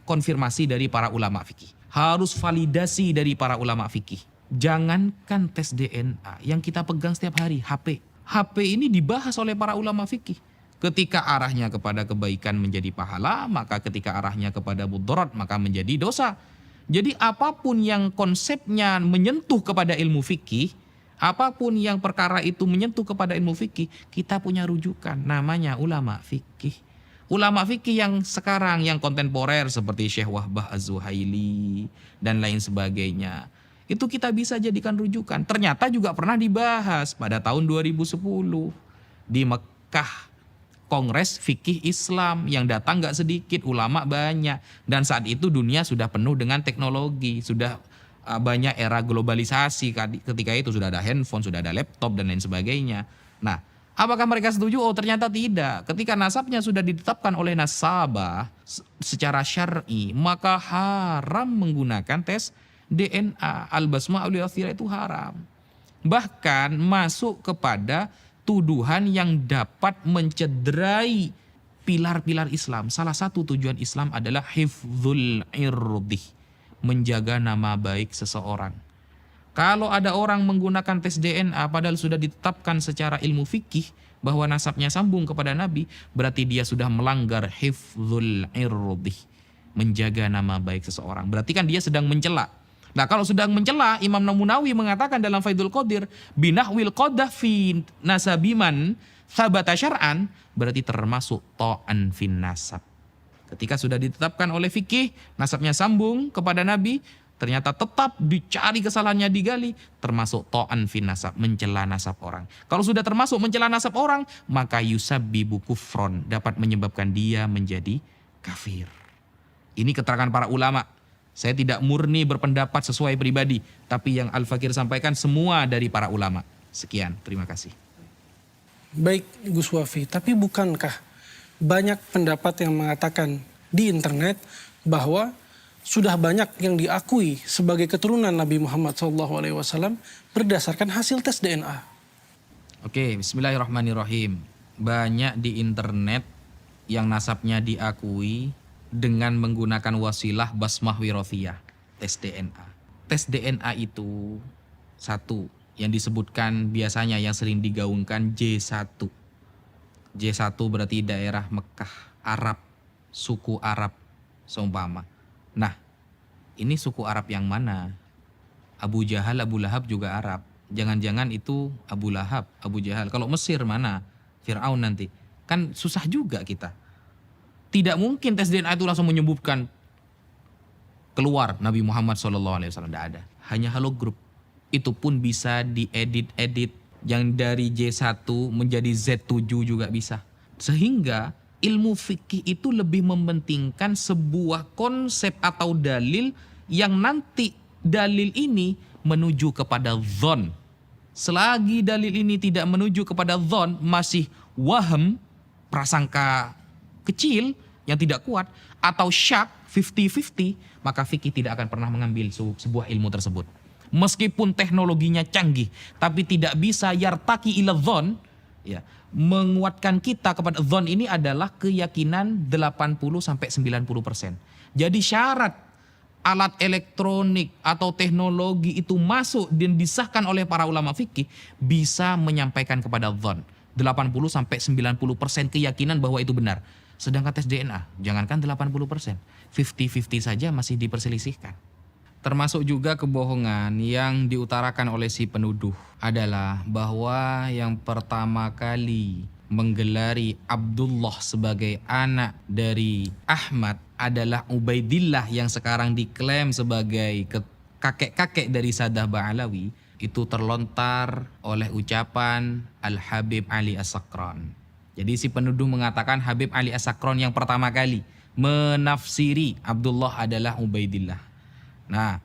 konfirmasi dari para ulama fikih. harus validasi dari para ulama fikih. Jangankan tes DNA yang kita pegang setiap hari, HP. HP ini dibahas oleh para ulama fikih. Ketika arahnya kepada kebaikan menjadi pahala, maka ketika arahnya kepada mudarat maka menjadi dosa. Jadi apapun yang konsepnya menyentuh kepada ilmu fikih, apapun yang perkara itu menyentuh kepada ilmu fikih, kita punya rujukan, namanya ulama fikih. Ulama fikih yang sekarang, yang kontemporer seperti Syekh Wahbah Az-Zuhaili dan lain sebagainya, itu kita bisa jadikan rujukan. Ternyata juga pernah dibahas pada tahun 2010 di Mekah. Kongres Fikih Islam yang datang gak sedikit, ulama banyak. Dan saat itu dunia sudah penuh dengan teknologi, sudah banyak era globalisasi. Ketika itu sudah ada handphone, sudah ada laptop dan lain sebagainya. Nah, apakah mereka setuju? Oh, ternyata tidak. Ketika nasabnya sudah ditetapkan oleh nasabah secara syar'i, maka haram menggunakan tes DNA. Al-basmah ul-athira itu haram. Bahkan masuk kepada tuduhan yang dapat mencederai pilar-pilar Islam. Salah satu tujuan Islam adalah hifdzul irdi, menjaga nama baik seseorang. Kalau ada orang menggunakan tes DNA padahal sudah ditetapkan secara ilmu fikih bahwa nasabnya sambung kepada Nabi, berarti dia sudah melanggar hifdzul irdi, menjaga nama baik seseorang. Berarti kan dia sedang mencela. Nah, kalau sedang mencela, Imam Nawawi mengatakan dalam Faidul Qadir, binahwil qadah fi nasabiman thabata syar'an, berarti termasuk ta'an fin nasab. Ketika sudah ditetapkan oleh fikih, nasabnya sambung kepada Nabi, ternyata tetap dicari kesalahannya digali, termasuk ta'an fin nasab, mencela nasab orang. Kalau sudah termasuk mencela nasab orang, maka yusabbibu kufron, dapat menyebabkan dia menjadi kafir. Ini keterangan para ulama. Saya tidak murni berpendapat sesuai pribadi, tapi yang Al-Fakir sampaikan semua dari para ulama. Sekian, terima kasih. Baik Gus Wafi, tapi bukankah banyak pendapat yang mengatakan di internet bahwa sudah banyak yang diakui sebagai keturunan Nabi Muhammad SAW berdasarkan hasil tes DNA? Oke, bismillahirrahmanirrahim. Banyak di internet yang nasabnya diakui dengan menggunakan wasilah basmah wirofiyah, tes DNA. Tes DNA itu satu yang disebutkan biasanya yang sering digaungkan J1. J1 berarti daerah Mekah, Arab, suku Arab seumpama. Nah, ini suku Arab yang mana? Abu Jahal, Abu Lahab juga Arab. Jangan-jangan itu Abu Lahab, Abu Jahal. Kalau Mesir mana? Fir'aun nanti. Kan susah juga kita. Tidak mungkin tes DNA itu langsung menyebutkan keluar Nabi Muhammad SAW. Tidak ada. Hanya halogram. Itu pun bisa diedit-edit. Yang dari J1 menjadi Z7 juga bisa. Sehingga ilmu fikih itu lebih mementingkan sebuah konsep atau dalil yang nanti dalil ini menuju kepada dhon. Selagi dalil ini tidak menuju kepada dhon, masih waham, prasangka kecil yang tidak kuat, atau syak 50-50, maka fikih tidak akan pernah mengambil sebuah ilmu tersebut. Meskipun teknologinya canggih, tapi tidak bisa yartaki ila dhon, ya, menguatkan kita kepada dhon ini adalah keyakinan 80-90%. Jadi syarat alat elektronik atau teknologi itu masuk dan disahkan oleh para ulama fikih bisa menyampaikan kepada dhon. 80-90% keyakinan bahwa itu benar. Sedangkan tes DNA, jangankan 80%, 50-50 saja masih diperselisihkan. Termasuk juga kebohongan yang diutarakan oleh si penuduh adalah bahwa yang pertama kali menggelari Abdullah sebagai anak dari Ahmad adalah Ubaidillah yang sekarang diklaim sebagai kakek-kakek dari Sadah Ba'alawi. Itu terlontar oleh ucapan Al-Habib Ali As-Sakran. Jadi si penuduh mengatakan Habib Ali As-Sakran yang pertama kali menafsiri Abdullah adalah Ubaidillah. Nah,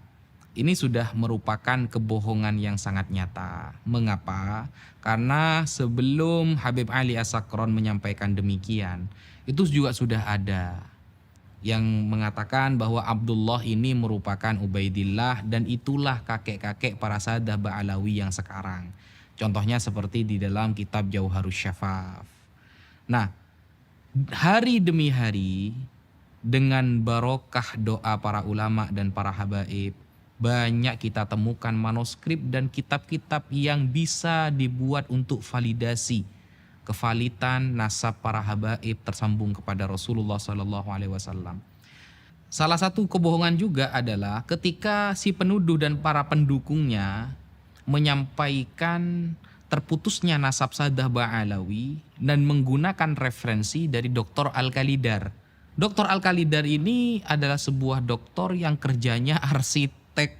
ini sudah merupakan kebohongan yang sangat nyata. Mengapa? Karena sebelum Habib Ali As-Sakran menyampaikan demikian, itu juga sudah ada yang mengatakan bahwa Abdullah ini merupakan Ubaidillah dan itulah kakek-kakek para Sadah Ba'alawi yang sekarang. Contohnya seperti di dalam kitab Jauharus Syafaf. Nah, hari demi hari dengan barokah doa para ulama dan para habaib, banyak kita temukan manuskrip dan kitab-kitab yang bisa dibuat untuk validasi kevalitan nasab para habaib tersambung kepada Rasulullah SAW. Salah satu kebohongan juga adalah ketika si penuduh dan para pendukungnya menyampaikan terputusnya nasab Saddah Ba'alawi dan menggunakan referensi dari Dr. Al-Khalidar. Dr. Al-Khalidar ini adalah sebuah doktor yang kerjanya arsitek,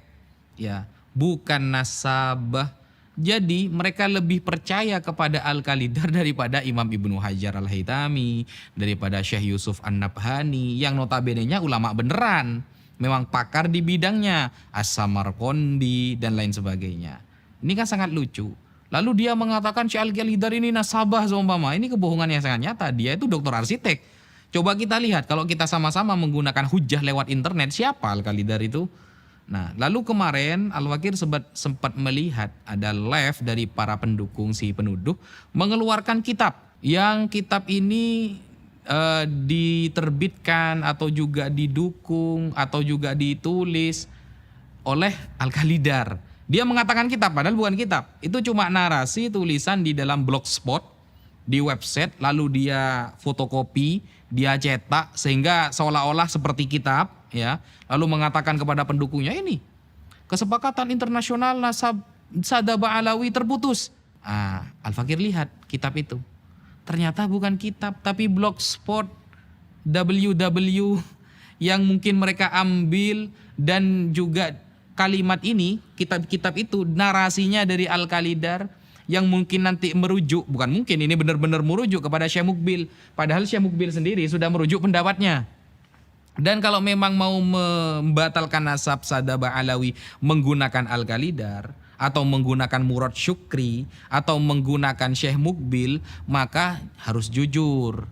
ya, bukan nasabah. Jadi mereka lebih percaya kepada Al-Khalidar daripada Imam Ibnu Hajar Al-Haytami, daripada Syekh Yusuf An-Nabhani yang notabene-nya ulama beneran, memang pakar di bidangnya, As-Samarqandi dan lain sebagainya. Ini kan sangat lucu. Lalu dia mengatakan Syekh Al-Khalidar ini nasabah seumpama. Ini kebohongan yang sangat nyata. Dia itu dokter arsitek. Coba kita lihat kalau kita sama-sama menggunakan hujah lewat internet, siapa Al-Khalidar itu? Nah, lalu kemarin Al-Fakir sempat melihat ada live dari para pendukung si penuduh mengeluarkan kitab. Yang kitab ini diterbitkan atau juga didukung atau juga ditulis oleh Al-Khalidar. Dia mengatakan kitab padahal bukan kitab. Itu cuma narasi tulisan di dalam blogspot, di website, lalu dia fotokopi, dia cetak sehingga seolah-olah seperti kitab, ya. Lalu mengatakan kepada pendukungnya, ini kesepakatan internasional nasab Saddah Ba'alawi terputus. Al-Fakir lihat kitab itu. Ternyata bukan kitab tapi blogspot www yang mungkin mereka ambil, dan juga kalimat ini, kitab-kitab itu narasinya dari Al-Khalidar yang mungkin nanti merujuk, bukan mungkin, ini benar-benar merujuk kepada Syekh Mukbil. Padahal Syekh Mukbil sendiri sudah merujuk pendapatnya. Dan kalau memang mau membatalkan nasab Saddah Ba'alawi menggunakan Al-Khalidar atau menggunakan Murad Syukri atau menggunakan Syekh Mukbil, maka harus jujur.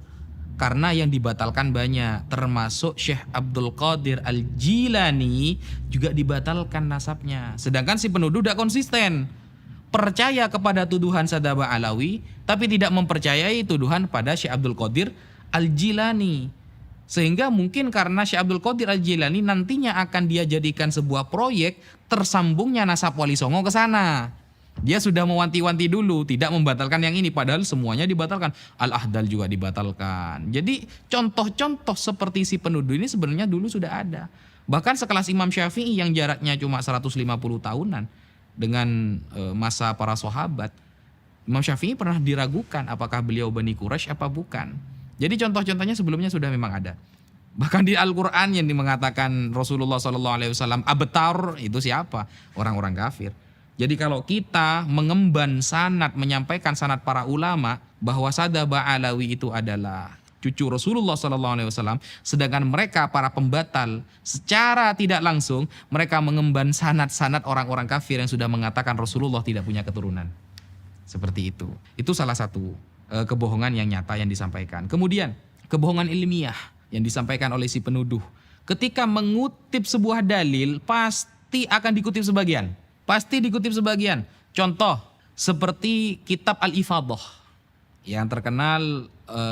Karena yang dibatalkan banyak, termasuk Syekh Abdul Qadir Al-Jilani juga dibatalkan nasabnya. Sedangkan si penuduh tidak konsisten. Percaya kepada tuduhan Saddah Ba'alawi tapi tidak mempercayai tuduhan pada Syekh Abdul Qadir Al-Jilani. Sehingga mungkin karena Syekh Abdul Qadir Al-Jilani nantinya akan dia jadikan sebuah proyek tersambungnya nasab Wali Songo ke sana. Dia sudah mewanti-wanti dulu tidak membatalkan yang ini, padahal semuanya dibatalkan. Al-Ahdal juga dibatalkan. Jadi contoh-contoh seperti si penuduh ini sebenarnya dulu sudah ada. Bahkan sekelas Imam Syafi'i yang jaraknya cuma 150 tahunan dengan masa para sahabat. Imam Syafi'i pernah diragukan apakah beliau Bani Quraisy apa bukan. Jadi contoh-contohnya sebelumnya sudah memang ada. Bahkan di Al-Quran yang mengatakan Rasulullah SAW abtar, itu siapa? Orang-orang kafir. Jadi kalau kita mengemban sanad, menyampaikan sanad para ulama bahwa Saddah Ba'alawi itu adalah cucu Rasulullah SAW, sedangkan mereka para pembatal secara tidak langsung mereka mengemban sanad-sanad orang-orang kafir yang sudah mengatakan Rasulullah tidak punya keturunan. Seperti itu. Itu salah satu kebohongan yang nyata yang disampaikan. Kemudian kebohongan ilmiah yang disampaikan oleh si penuduh. Ketika mengutip sebuah dalil pasti akan dikutip sebagian. Pasti dikutip sebagian. Contoh seperti kitab Al-Ifadah yang terkenal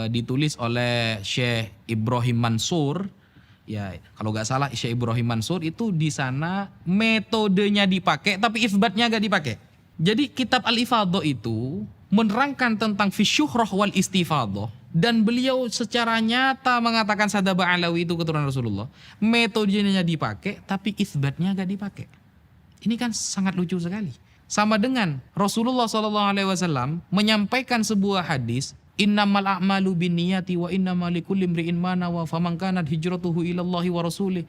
ditulis oleh Syekh Ibrahim Mansur. Ya, kalau nggak salah Syekh Ibrahim Mansur itu di sana metodenya dipakai tapi isbatnya nggak dipakai. Jadi kitab Al-Ifadah itu menerangkan tentang fisyuhrah wal istifadah, dan beliau secara nyata mengatakan Saddah Ba'alawi itu keturunan Rasulullah. Metodenya dipakai tapi isbatnya gak dipakai. Ini kan sangat lucu sekali. Sama dengan Rasulullah SAW menyampaikan sebuah hadis, innamal a'malu binniyati wa innamal likulli imri'in ma nawa faman kanat hijratuhu ilallahi wa rasulih.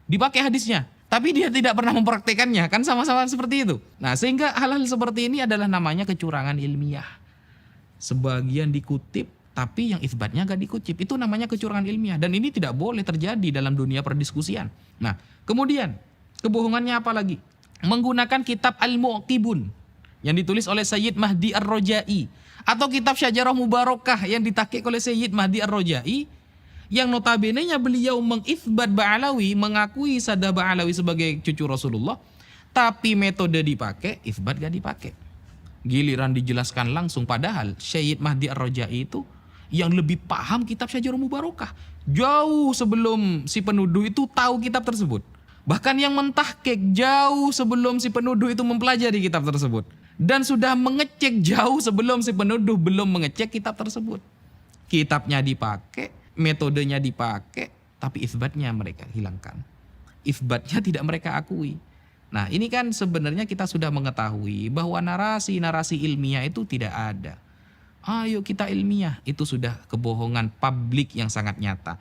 Dipakai hadisnya, tapi dia tidak pernah mempraktekannya, kan sama-sama seperti itu. Nah, sehingga hal-hal seperti ini adalah namanya kecurangan ilmiah. Sebagian dikutip, tapi yang isbatnya gak dikutip. Itu namanya kecurangan ilmiah. Dan ini tidak boleh terjadi dalam dunia perdiskusian. Nah, kemudian kebohongannya apa lagi? Menggunakan kitab Al-Mu'qibun yang ditulis oleh Sayyid Mahdi Ar-Rojai, atau kitab Syajarah Mubarakah yang ditakik oleh Sayyid Mahdi Ar-Rojai, yang notabene-nya beliau mengisbat Ba'alawi, mengakui Saddah Ba'alawi sebagai cucu Rasulullah, tapi metode dipakai, isbat gak dipakai. Giliran dijelaskan langsung, padahal Syed Mahdi Ar-Rojai itu yang lebih paham kitab Syajarul Mubarakah. Jauh sebelum si penuduh itu tahu kitab tersebut. Bahkan yang mentahqiq jauh sebelum si penuduh itu mempelajari kitab tersebut. Dan sudah mengecek jauh sebelum si penuduh belum mengecek kitab tersebut. Kitabnya dipakai, metodenya dipakai, tapi isbatnya mereka hilangkan. Isbatnya tidak mereka akui. Nah, ini kan sebenarnya kita sudah mengetahui bahwa narasi-narasi ilmiah itu tidak ada. Ayo kita ilmiah, itu sudah kebohongan publik yang sangat nyata.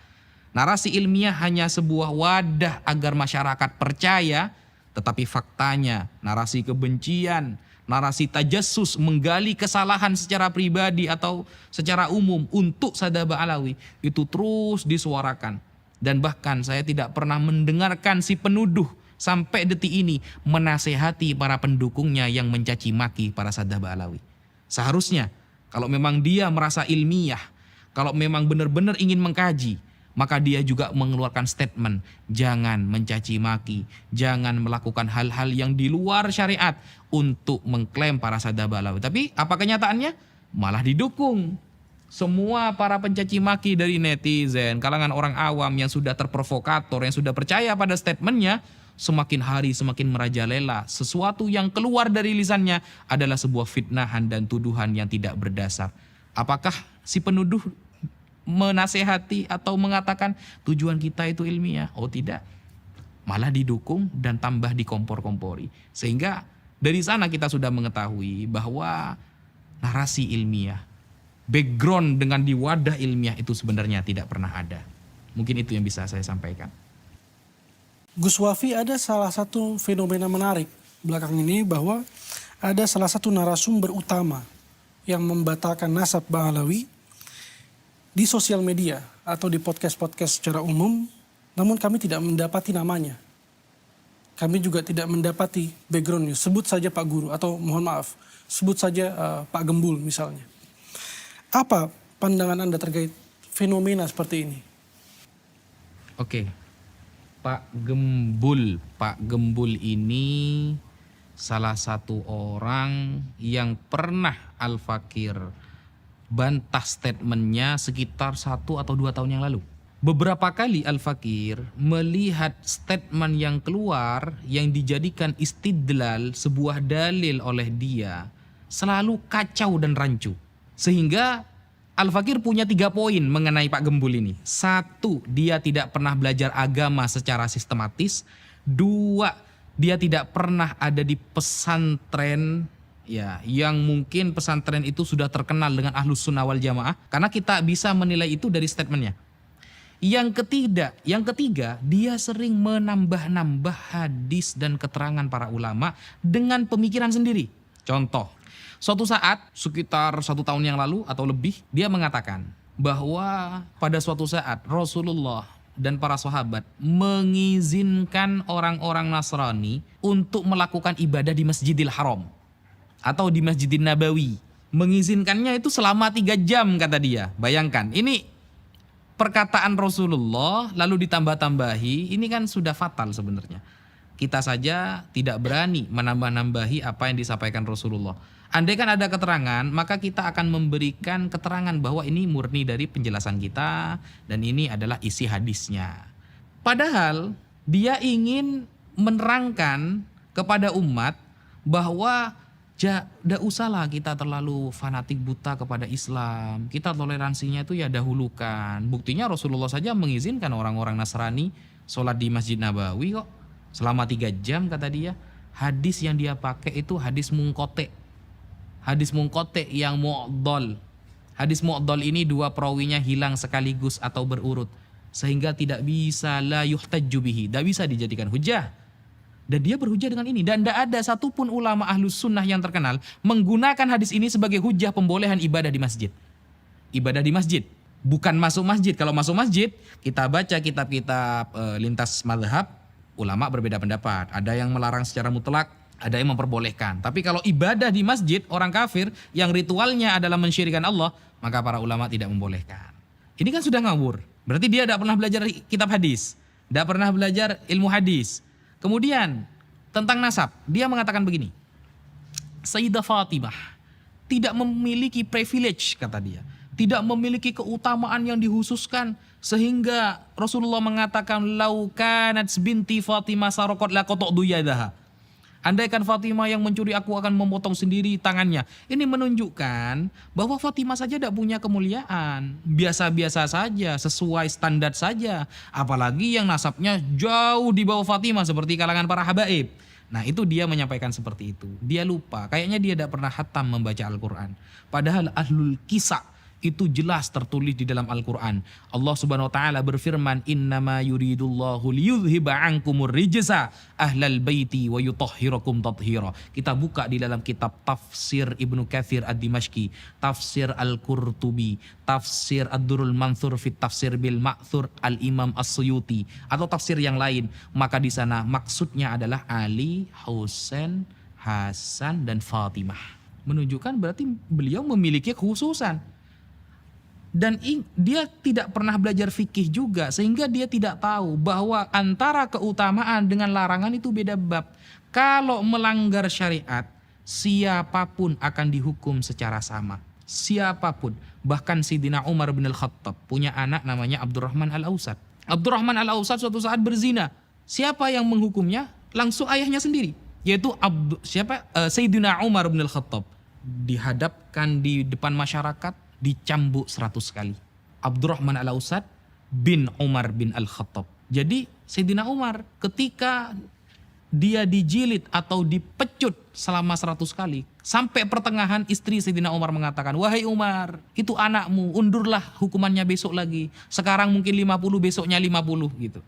Narasi ilmiah hanya sebuah wadah agar masyarakat percaya, tetapi faktanya narasi kebencian, narasi tajassus, menggali kesalahan secara pribadi atau secara umum untuk Sadaba Alawi itu terus disuarakan. Dan bahkan saya tidak pernah mendengarkan si penuduh sampai detik ini menasehati para pendukungnya yang mencaci maki para Sadaba Alawi. Seharusnya kalau memang dia merasa ilmiah, kalau memang benar-benar ingin mengkaji, maka dia juga mengeluarkan statement, jangan mencaci maki, jangan melakukan hal-hal yang di luar syariat untuk mengklaim para Sadaba Alawi. Tapi apa kenyataannya? Malah didukung. Semua para pencaci maki dari netizen, kalangan orang awam yang sudah terprovokator, yang sudah percaya pada statementnya, semakin hari semakin merajalela. Sesuatu yang keluar dari lisannya adalah sebuah fitnahan dan tuduhan yang tidak berdasar. Apakah si penuduh menasehati atau mengatakan tujuan kita itu ilmiah? Oh tidak, malah didukung dan tambah dikompor-kompori. Sehingga dari sana kita sudah mengetahui bahwa narasi ilmiah, background dengan di wadah ilmiah itu sebenarnya tidak pernah ada. Mungkin itu yang bisa saya sampaikan. Gus Wafi, ada salah satu fenomena menarik belakang ini bahwa ada salah satu narasumber utama yang membatalkan nasab Bang Alawi di sosial media atau di podcast-podcast secara umum, namun kami tidak mendapati namanya. Kami juga tidak mendapati backgroundnya. Sebut saja Pak Guru atau mohon maaf, sebut saja Pak Gembul misalnya. Apa pandangan Anda terkait fenomena seperti ini? Oke, Pak Gembul ini salah satu orang yang pernah Al-Fakir bantah statementnya sekitar 1 atau 2 tahun yang lalu. Beberapa kali Al-Fakir melihat statement yang keluar yang dijadikan istidlal, sebuah dalil oleh dia, selalu kacau dan rancu. Sehingga Al-Fakir punya 3 poin mengenai Pak Gembul ini. 1, dia tidak pernah belajar agama secara sistematis. 2, dia tidak pernah ada di pesantren ya, yang mungkin pesantren itu sudah terkenal dengan Ahlus Sunnah wal Jamaah, karena kita bisa menilai itu dari statementnya. Yang ketiga, dia sering menambah-nambah hadis dan keterangan para ulama dengan pemikiran sendiri. Contoh, suatu saat sekitar 1 tahun yang lalu atau lebih, dia mengatakan bahwa pada suatu saat Rasulullah dan para sahabat mengizinkan orang-orang Nasrani untuk melakukan ibadah di Masjidil Haram atau di Masjidil Nabawi. Mengizinkannya itu selama 3 jam kata dia. Bayangkan, ini perkataan Rasulullah lalu ditambah-tambahi, ini kan sudah fatal sebenarnya. Kita saja tidak berani menambah-nambahi apa yang disampaikan Rasulullah. Andai kan ada keterangan, maka kita akan memberikan keterangan bahwa ini murni dari penjelasan kita dan ini adalah isi hadisnya. Padahal dia ingin menerangkan kepada umat bahwa tidak usahlah kita terlalu fanatik buta kepada Islam. Kita toleransinya itu ya dahulukan. Buktinya Rasulullah saja mengizinkan orang-orang Nasrani sholat di Masjid Nabawi kok. Selama 3 jam kata dia. Hadis yang dia pakai itu hadis mungkote. Hadis mungkote yang mu'dol. Hadis mu'dol ini 2 perawinya hilang sekaligus atau berurut. Sehingga tidak bisa la yuhtajju bihi. Tidak bisa dijadikan hujah. Dan dia berhujah dengan ini. Dan tidak ada satupun ulama Ahlus Sunnah yang terkenal menggunakan hadis ini sebagai hujah pembolehan ibadah di masjid. Ibadah di masjid. Bukan masuk masjid. Kalau masuk masjid, kita baca kitab-kitab lintas mazhab, ulama berbeda pendapat. Ada yang melarang secara mutlak, ada yang memperbolehkan. Tapi kalau ibadah di masjid, orang kafir yang ritualnya adalah mensyirikkan Allah, maka para ulama tidak membolehkan. Ini kan sudah ngawur. Berarti dia tidak pernah belajar kitab hadis. Tidak pernah belajar ilmu hadis. Kemudian tentang nasab, dia mengatakan begini. Sayyidah Fatimah tidak memiliki privilege, kata dia. tidak memiliki keutamaan yang dihususkan sehingga Rasulullah mengatakan lau kanat binti Fatimah saraqat laqata'tu yadaha. Andaikan Fatimah yang mencuri, aku akan memotong sendiri tangannya. Ini menunjukkan bahwa Fatimah saja tidak punya kemuliaan. Biasa-biasa saja, sesuai standar saja. Apalagi yang nasabnya jauh di bawah Fatimah seperti kalangan para habaib. Nah itu dia menyampaikan seperti itu. Dia lupa, kayaknya dia tidak pernah khatam membaca Al-Quran. Padahal ahlul kisah itu jelas tertulis di dalam Al-Quran. Allah Subhanahu wa taala berfirman, "Innama yuridullahu liyudhhiba 'ankumur rijsa ahlal baiti wa yutahhirakum tathira." Kita buka di dalam kitab tafsir Ibnu Katsir Ad-Dimashqi, tafsir Al-Qurtubi, tafsir Ad-Durrul Mansur fit Tafsir bil Ma'thur Al-Imam As-Suyuti atau tafsir yang lain. Maka di sana maksudnya adalah Ali, Husain, Hasan dan Fatimah. Menunjukkan berarti beliau memiliki kekhususan. Dan dia tidak pernah belajar fikih juga sehingga dia tidak tahu bahwa antara keutamaan dengan larangan itu beda bab. Kalau melanggar syariat, siapapun akan dihukum secara sama. Siapapun. Bahkan Sayyidina Umar bin Al-Khattab punya anak namanya Abdurrahman Al-Ausad. Abdurrahman Al-Ausad suatu saat berzina. Siapa yang menghukumnya? Langsung ayahnya sendiri. Yaitu Sayyidina Umar bin Al-Khattab. Dihadapkan di depan masyarakat, dicambuk 100 kali. Abdurrahman Al-Ausad bin Umar bin Al-Khattab. Jadi Sayyidina Umar ketika dia dijilid atau dipecut selama 100 kali, sampai pertengahan istri Sayyidina Umar mengatakan, "Wahai Umar, itu anakmu, undurlah hukumannya besok lagi. Sekarang mungkin 50, besoknya 50." gitu.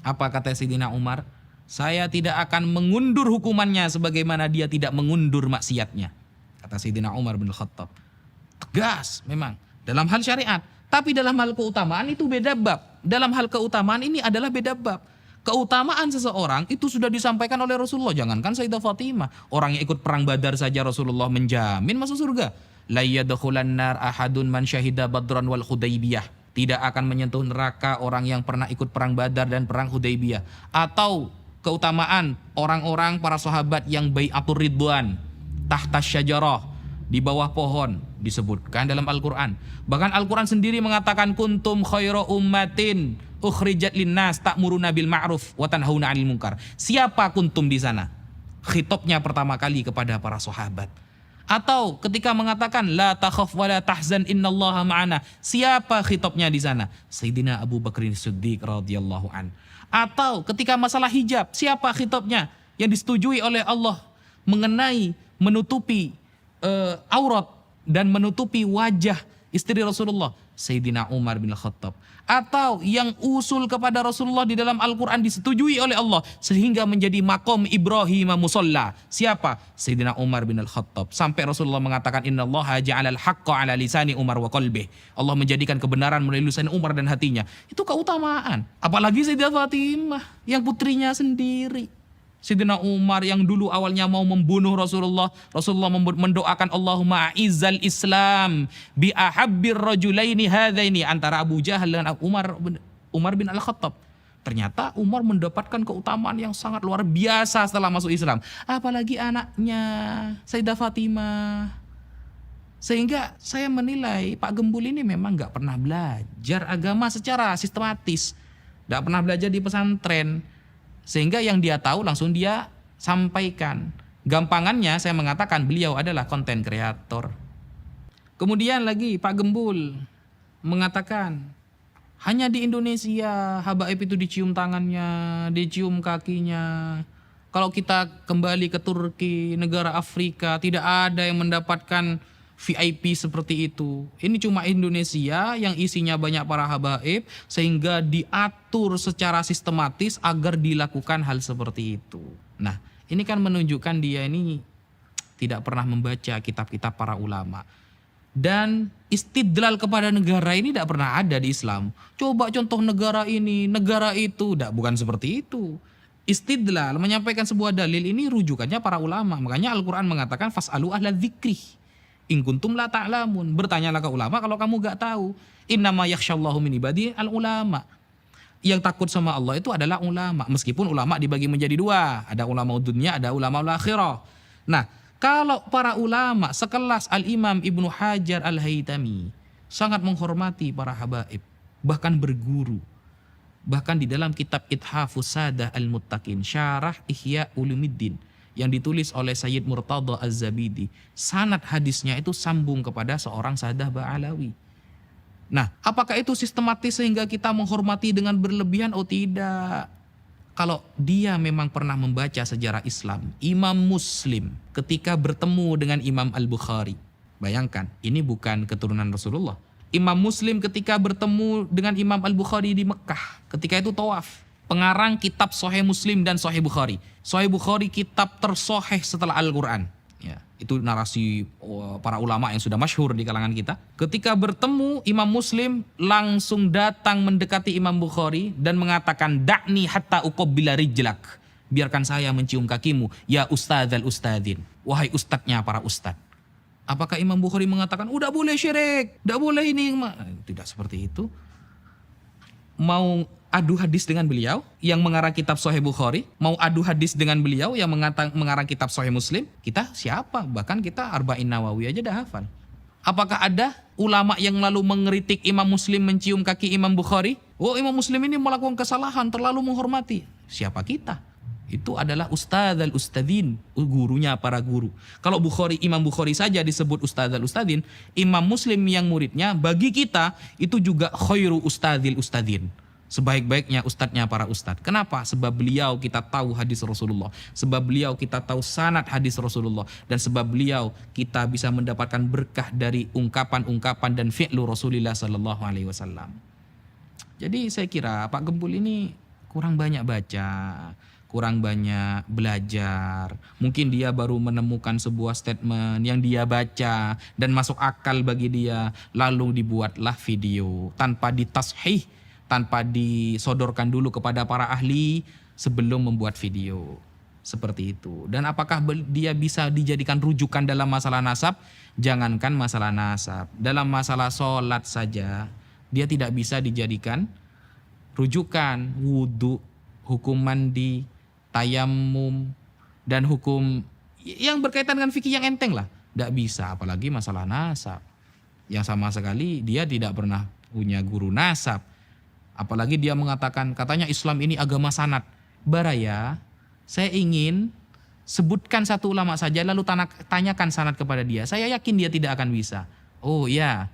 Apa kata Sayyidina Umar? "Saya tidak akan mengundur hukumannya sebagaimana dia tidak mengundur maksiatnya." Kata Sayyidina Umar bin Al-Khattab. Tegas memang dalam hal syariat, tapi dalam hal keutamaan itu beda bab. Dalam hal keutamaan ini adalah beda bab. Keutamaan seseorang itu sudah disampaikan oleh Rasulullah. Jangankan Sayyidah Fatimah, orang yang ikut perang Badar saja Rasulullah menjamin masuk surga. La yadkhulan nar ahadun man syahida badran wal Hudaybiyah. Tidak akan menyentuh neraka orang yang pernah ikut perang Badar dan perang Hudaybiyah. Atau keutamaan orang-orang para sahabat yang bai'atur ridwan tahta syajarah, di bawah pohon, disebutkan dalam Al-Quran. Bahkan Al-Quran sendiri mengatakan kuntum khairu ummatin ukhrijat linnas ta'muruna bil ma'ruf wa tanhauna 'anil munkar. Siapa kuntum di sana? Khitabnya pertama kali kepada para sahabat. Atau ketika mengatakan la takhaf wa la tahzan innallaha ma'ana. Siapa khitabnya di sana? Sayyidina Abu Bakrin Siddiq radhiyallahu an. Atau ketika masalah hijab, siapa khitabnya? Yang disetujui oleh Allah mengenai menutupi aurat dan menutupi wajah istri Rasulullah, Sayyidina Umar bin Khattab. Atau yang usul kepada Rasulullah di dalam Al-Quran disetujui oleh Allah sehingga menjadi makom Ibrahim musalla. Siapa? Sayyidina Umar bin Al-Khattab. Sampai Rasulullah mengatakan innallaha ja'alal haqqa ala lisani Umar wa qalbih. Allah menjadikan kebenaran melalui lisan Umar dan hatinya. Itu keutamaan. Apalagi Sayyidah Fatimah yang putrinya sendiri. Sayyidina Umar yang dulu awalnya mau membunuh Rasulullah, Rasulullah mendoakan Allahumma a'izzal Islam bi ahabbir rajulaini hadaini, antara Abu Jahal dan Umar bin Al-Khattab. Ternyata Umar mendapatkan keutamaan yang sangat luar biasa setelah masuk Islam. Apalagi anaknya Sayyidah Fatimah. Sehingga saya menilai Pak Gembul ini memang gak pernah belajar agama secara sistematis. Gak pernah belajar di pesantren. Sehingga yang dia tahu langsung dia sampaikan. Gampangannya saya mengatakan beliau adalah konten kreator. Kemudian lagi Pak Gembul mengatakan hanya di Indonesia habaib itu dicium tangannya, dicium kakinya. Kalau kita kembali ke Turki, negara Afrika, tidak ada yang mendapatkan VIP seperti itu. Ini cuma Indonesia yang isinya banyak para habaib sehingga diatur secara sistematis agar dilakukan hal seperti itu. Nah, ini kan menunjukkan dia ini tidak pernah membaca kitab-kitab para ulama. Dan istidlal kepada negara ini tidak pernah ada di Islam. Coba contoh negara ini, negara itu, bukan seperti itu. Istidlal, menyampaikan sebuah dalil ini rujukannya para ulama. Makanya Al-Quran mengatakan fas'alu ahla dzikri in kuntum la ta'lamun. Bertanyalah ke ulama kalau kamu gak tahu. Innama yakhsyallahu min ibadi al-ulama. Yang takut sama Allah itu adalah ulama. Meskipun ulama dibagi menjadi dua. Ada ulama dunia, ada ulama akhirah. Nah, kalau para ulama sekelas Al-Imam Ibnu Hajar Al-Haytami, sangat menghormati para habaib, bahkan berguru. Bahkan di dalam kitab Ithafus Sadah Al-Muttaqin, Syarah Ihya Ulumuddin yang ditulis oleh Sayyid Murtada Az-Zabidi, sanad hadisnya itu sambung kepada seorang Sadah Ba'alawi. Nah, apakah itu sistematis sehingga kita menghormati dengan berlebihan? Oh tidak. Kalau dia memang pernah membaca sejarah Islam, Imam Muslim ketika bertemu dengan Imam Al-Bukhari, bayangkan, ini bukan keturunan Rasulullah. Imam Muslim ketika bertemu dengan Imam Al-Bukhari di Mekah, ketika itu tawaf. Pengarang kitab Sahih Muslim dan Sahih Bukhari. Sahih Bukhari kitab tersoheh setelah Al-Quran. Ya, itu narasi para ulama yang sudah masyhur di kalangan kita. Ketika bertemu, Imam Muslim langsung datang mendekati Imam Bukhari dan mengatakan, "Da'ni hatta uqabbila rijlak." Biarkan saya mencium kakimu, ya ustadzal ustadzin. Wahai ustadznya para ustadz. Apakah Imam Bukhari mengatakan, udah boleh syirik, udah boleh ini? Tidak seperti itu. Mau adu hadis dengan beliau yang mengarang kitab Sahih Bukhari, mau adu hadis dengan beliau yang mengarang kitab Sahih Muslim, kita siapa? Bahkan kita Arba'in Nawawi aja dah hafal. Apakah ada ulama yang lalu mengeritik Imam Muslim mencium kaki Imam Bukhari? Oh, Imam Muslim ini melakukan kesalahan, terlalu menghormati. Siapa kita? Itu adalah ustadzal ustadzin, gurunya para guru. Kalau Imam Bukhari saja disebut ustadzal ustadzin, Imam Muslim yang muridnya bagi kita itu juga khairu ustadzil ustadzin. Sebaik-baiknya ustadznya para ustadz. Kenapa? Sebab beliau kita tahu hadis Rasulullah, sebab beliau kita tahu sanad hadis Rasulullah, dan sebab beliau kita bisa mendapatkan berkah dari ungkapan-ungkapan dan fi'lu Rasulullah sallallahu alaihi wasallam. Jadi saya kira Pak Gempul ini kurang banyak baca, kurang banyak belajar. Mungkin dia baru menemukan sebuah statement yang dia baca dan masuk akal bagi dia, lalu dibuatlah video tanpa ditashih, tanpa disodorkan dulu kepada para ahli sebelum membuat video. Seperti itu. Dan apakah dia bisa dijadikan rujukan dalam masalah nasab? Jangankan masalah nasab, dalam masalah sholat saja dia tidak bisa dijadikan rujukan. Wudhu, hukum mandi, tayamum, dan hukum yang berkaitan dengan fikih yang enteng lah. Tidak bisa, apalagi masalah nasab. Yang sama sekali dia tidak pernah punya guru nasab. Apalagi dia mengatakan, katanya Islam ini agama sanad. Baraya, saya ingin sebutkan satu ulama saja lalu tanyakan sanad kepada dia. Saya yakin dia tidak akan bisa. Oh ya,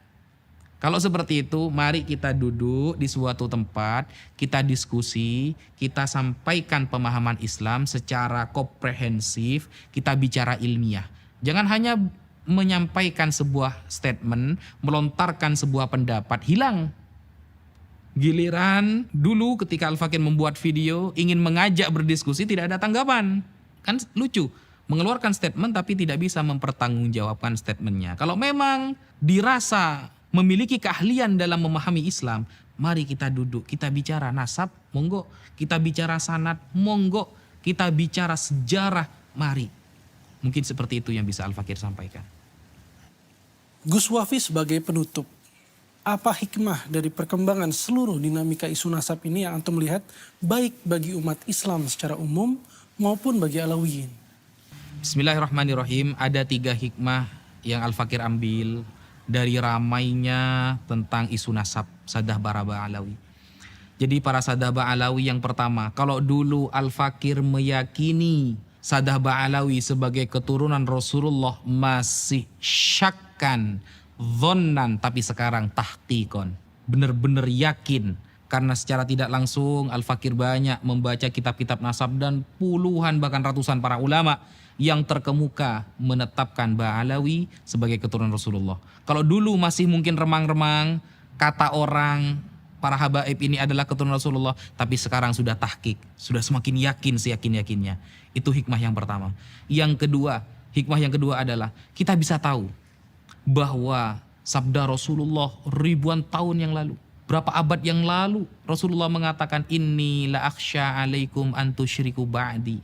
kalau seperti itu, mari kita duduk di suatu tempat, kita diskusi, kita sampaikan pemahaman Islam secara komprehensif, kita bicara ilmiah. Jangan hanya menyampaikan sebuah statement, melontarkan sebuah pendapat, hilang. Giliran dulu ketika Al-Fakir membuat video, ingin mengajak berdiskusi, tidak ada tanggapan. Kan lucu, mengeluarkan statement tapi tidak bisa mempertanggungjawabkan statementnya. Kalau memang dirasa memiliki keahlian dalam memahami Islam, mari kita duduk, kita bicara nasab, monggo. Kita bicara sanad, monggo. Kita bicara sejarah, mari. Mungkin seperti itu yang bisa Al-Fakir sampaikan. Gus Wafi sebagai penutup, apa hikmah dari perkembangan seluruh dinamika isu nasab ini yang antum lihat baik bagi umat Islam secara umum maupun bagi Alawiyin? Bismillahirrahmanirrahim. Ada 3 hikmah yang Al-Fakir ambil dari ramainya tentang isu nasab Sadah Baraba Alawi. Jadi para Sadah Ba'alawi yang pertama, kalau dulu Al-Fakir meyakini Sadah Ba'alawi sebagai keturunan Rasulullah masih syakkan, dhannan, tapi sekarang tahqiqon, benar-benar yakin. Karena secara tidak langsung Al-Fakir banyak membaca kitab-kitab nasab dan puluhan bahkan ratusan para ulama yang terkemuka menetapkan Ba'alawi sebagai keturunan Rasulullah. Kalau dulu masih mungkin remang-remang, kata orang para habaib ini adalah keturunan Rasulullah, tapi sekarang sudah tahqiq, sudah semakin yakin seyakin-yakinnya. Itu hikmah yang pertama. Hikmah yang kedua adalah kita bisa tahu bahwa sabda Rasulullah ribuan tahun yang lalu, berapa abad yang lalu, Rasulullah mengatakan, inni la akhsha alaikum an tusyriku ba'di.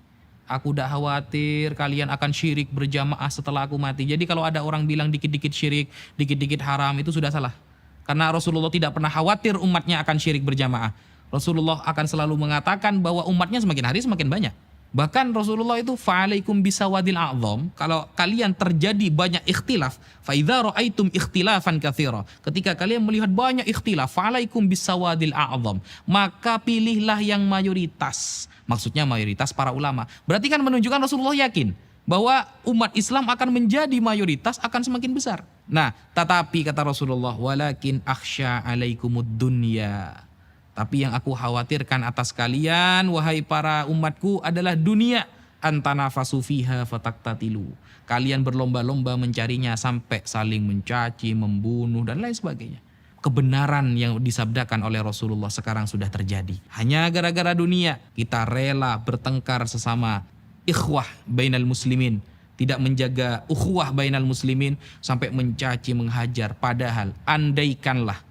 Aku tidak khawatir kalian akan syirik berjamaah setelah aku mati. Jadi kalau ada orang bilang dikit-dikit syirik, dikit-dikit haram, itu sudah salah. Karena Rasulullah tidak pernah khawatir umatnya akan syirik berjamaah. Rasulullah akan selalu mengatakan bahwa umatnya semakin hari semakin banyak. Bahkan Rasulullah itu fa'alaikum bisawadil a'zam, kalau kalian terjadi banyak ikhtilaf, fa idza ra'aitum ikhtilafan katsira, ketika kalian melihat banyak ikhtilaf, fa'alaikum bisawadil a'zam, maka pilihlah yang mayoritas. Maksudnya mayoritas para ulama. Berarti kan menunjukkan Rasulullah yakin bahwa umat Islam akan menjadi mayoritas, akan semakin besar. Nah, tetapi kata Rasulullah, walakin akhsya alaikumud dunya. Tapi yang aku khawatirkan atas kalian, wahai para umatku, adalah dunia. Antanafasu fiha fataktatilu. Kalian berlomba-lomba mencarinya sampai saling mencaci, membunuh, dan lain sebagainya. Kebenaran yang disabdakan oleh Rasulullah sekarang sudah terjadi. Hanya gara-gara dunia, kita rela bertengkar sesama ikhwah bainal muslimin. Tidak menjaga ukhuwah bainal muslimin sampai mencaci, menghajar. Padahal andaikanlah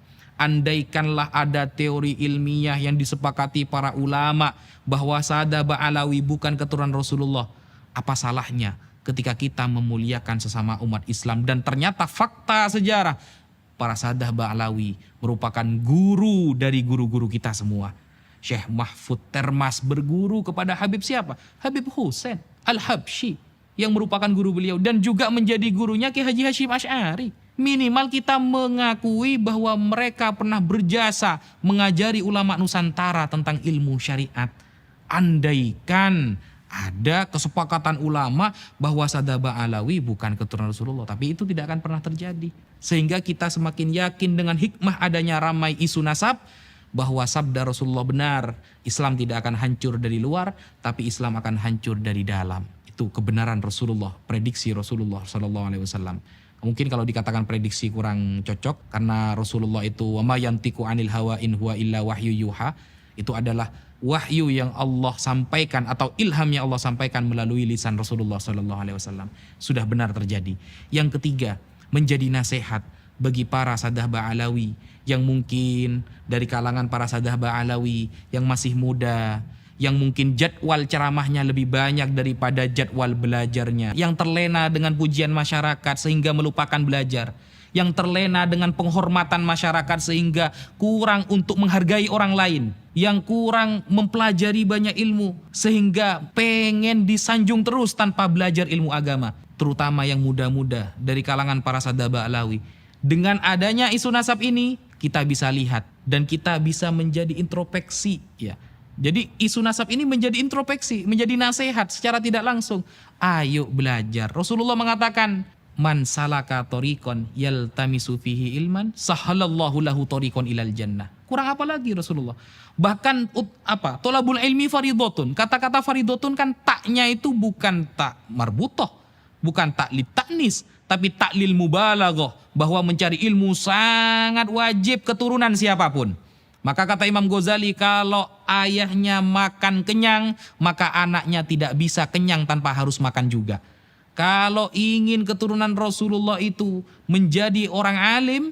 ada teori ilmiah yang disepakati para ulama bahwa Sadah Ba'alawi bukan keturunan Rasulullah, apa salahnya ketika kita memuliakan sesama umat Islam? Dan ternyata fakta sejarah, para Sadah Ba'alawi merupakan guru dari guru-guru kita semua. Syekh Mahfud Termas berguru kepada Habib siapa? Habib Husain Al-Habsyi, yang merupakan guru beliau dan juga menjadi gurunya Ki Haji Hasyim Asy'ari. Minimal kita mengakui bahwa mereka pernah berjasa mengajari ulama Nusantara tentang ilmu syariat. Andaikan ada kesepakatan ulama bahwa Sadah Ba'alawi bukan keturunan Rasulullah, tapi itu tidak akan pernah terjadi. Sehingga kita semakin yakin dengan hikmah adanya ramai isu nasab, bahwa sabda Rasulullah benar, Islam tidak akan hancur dari luar, tapi Islam akan hancur dari dalam. Itu kebenaran Rasulullah, prediksi Rasulullah SAW. Mungkin kalau dikatakan prediksi kurang cocok, karena Rasulullah itu wa ma yantiqu anil hawa in huwa illa wahyu yuha, itu adalah wahyu yang Allah sampaikan atau ilham yang Allah sampaikan melalui lisan Rasulullah SAW. Sudah benar terjadi. Yang ketiga, menjadi nasihat bagi para Sadah Ba'alawi yang mungkin dari kalangan para Sadah Ba'alawi yang masih muda, yang mungkin jadwal ceramahnya lebih banyak daripada jadwal belajarnya, yang terlena dengan pujian masyarakat sehingga melupakan belajar, yang terlena dengan penghormatan masyarakat sehingga kurang untuk menghargai orang lain, yang kurang mempelajari banyak ilmu sehingga pengen disanjung terus tanpa belajar ilmu agama, terutama yang muda-muda dari kalangan para Sadah Ba'alawi. Dengan adanya isu nasab ini, kita bisa lihat dan kita bisa menjadi introspeksi, ya. Jadi isu nasab ini menjadi introspeksi, menjadi nasihat secara tidak langsung. Ayo belajar. Rasulullah mengatakan, man salaka tariqan yaltamisu fihi ilman, sahalallahu lahu tariqan ilal jannah. Kurang apa lagi Rasulullah? Bahkan tolabul ilmi faridotun. Kata-kata faridotun kan taknya itu bukan tak marbutah, bukan tak li taknis, tapi tak lil mubalaghah, bahwa mencari ilmu sangat wajib keturunan siapapun. Maka kata Imam Ghazali, kalau ayahnya makan kenyang, maka anaknya tidak bisa kenyang tanpa harus makan juga. Kalau ingin keturunan Rasulullah itu menjadi orang alim,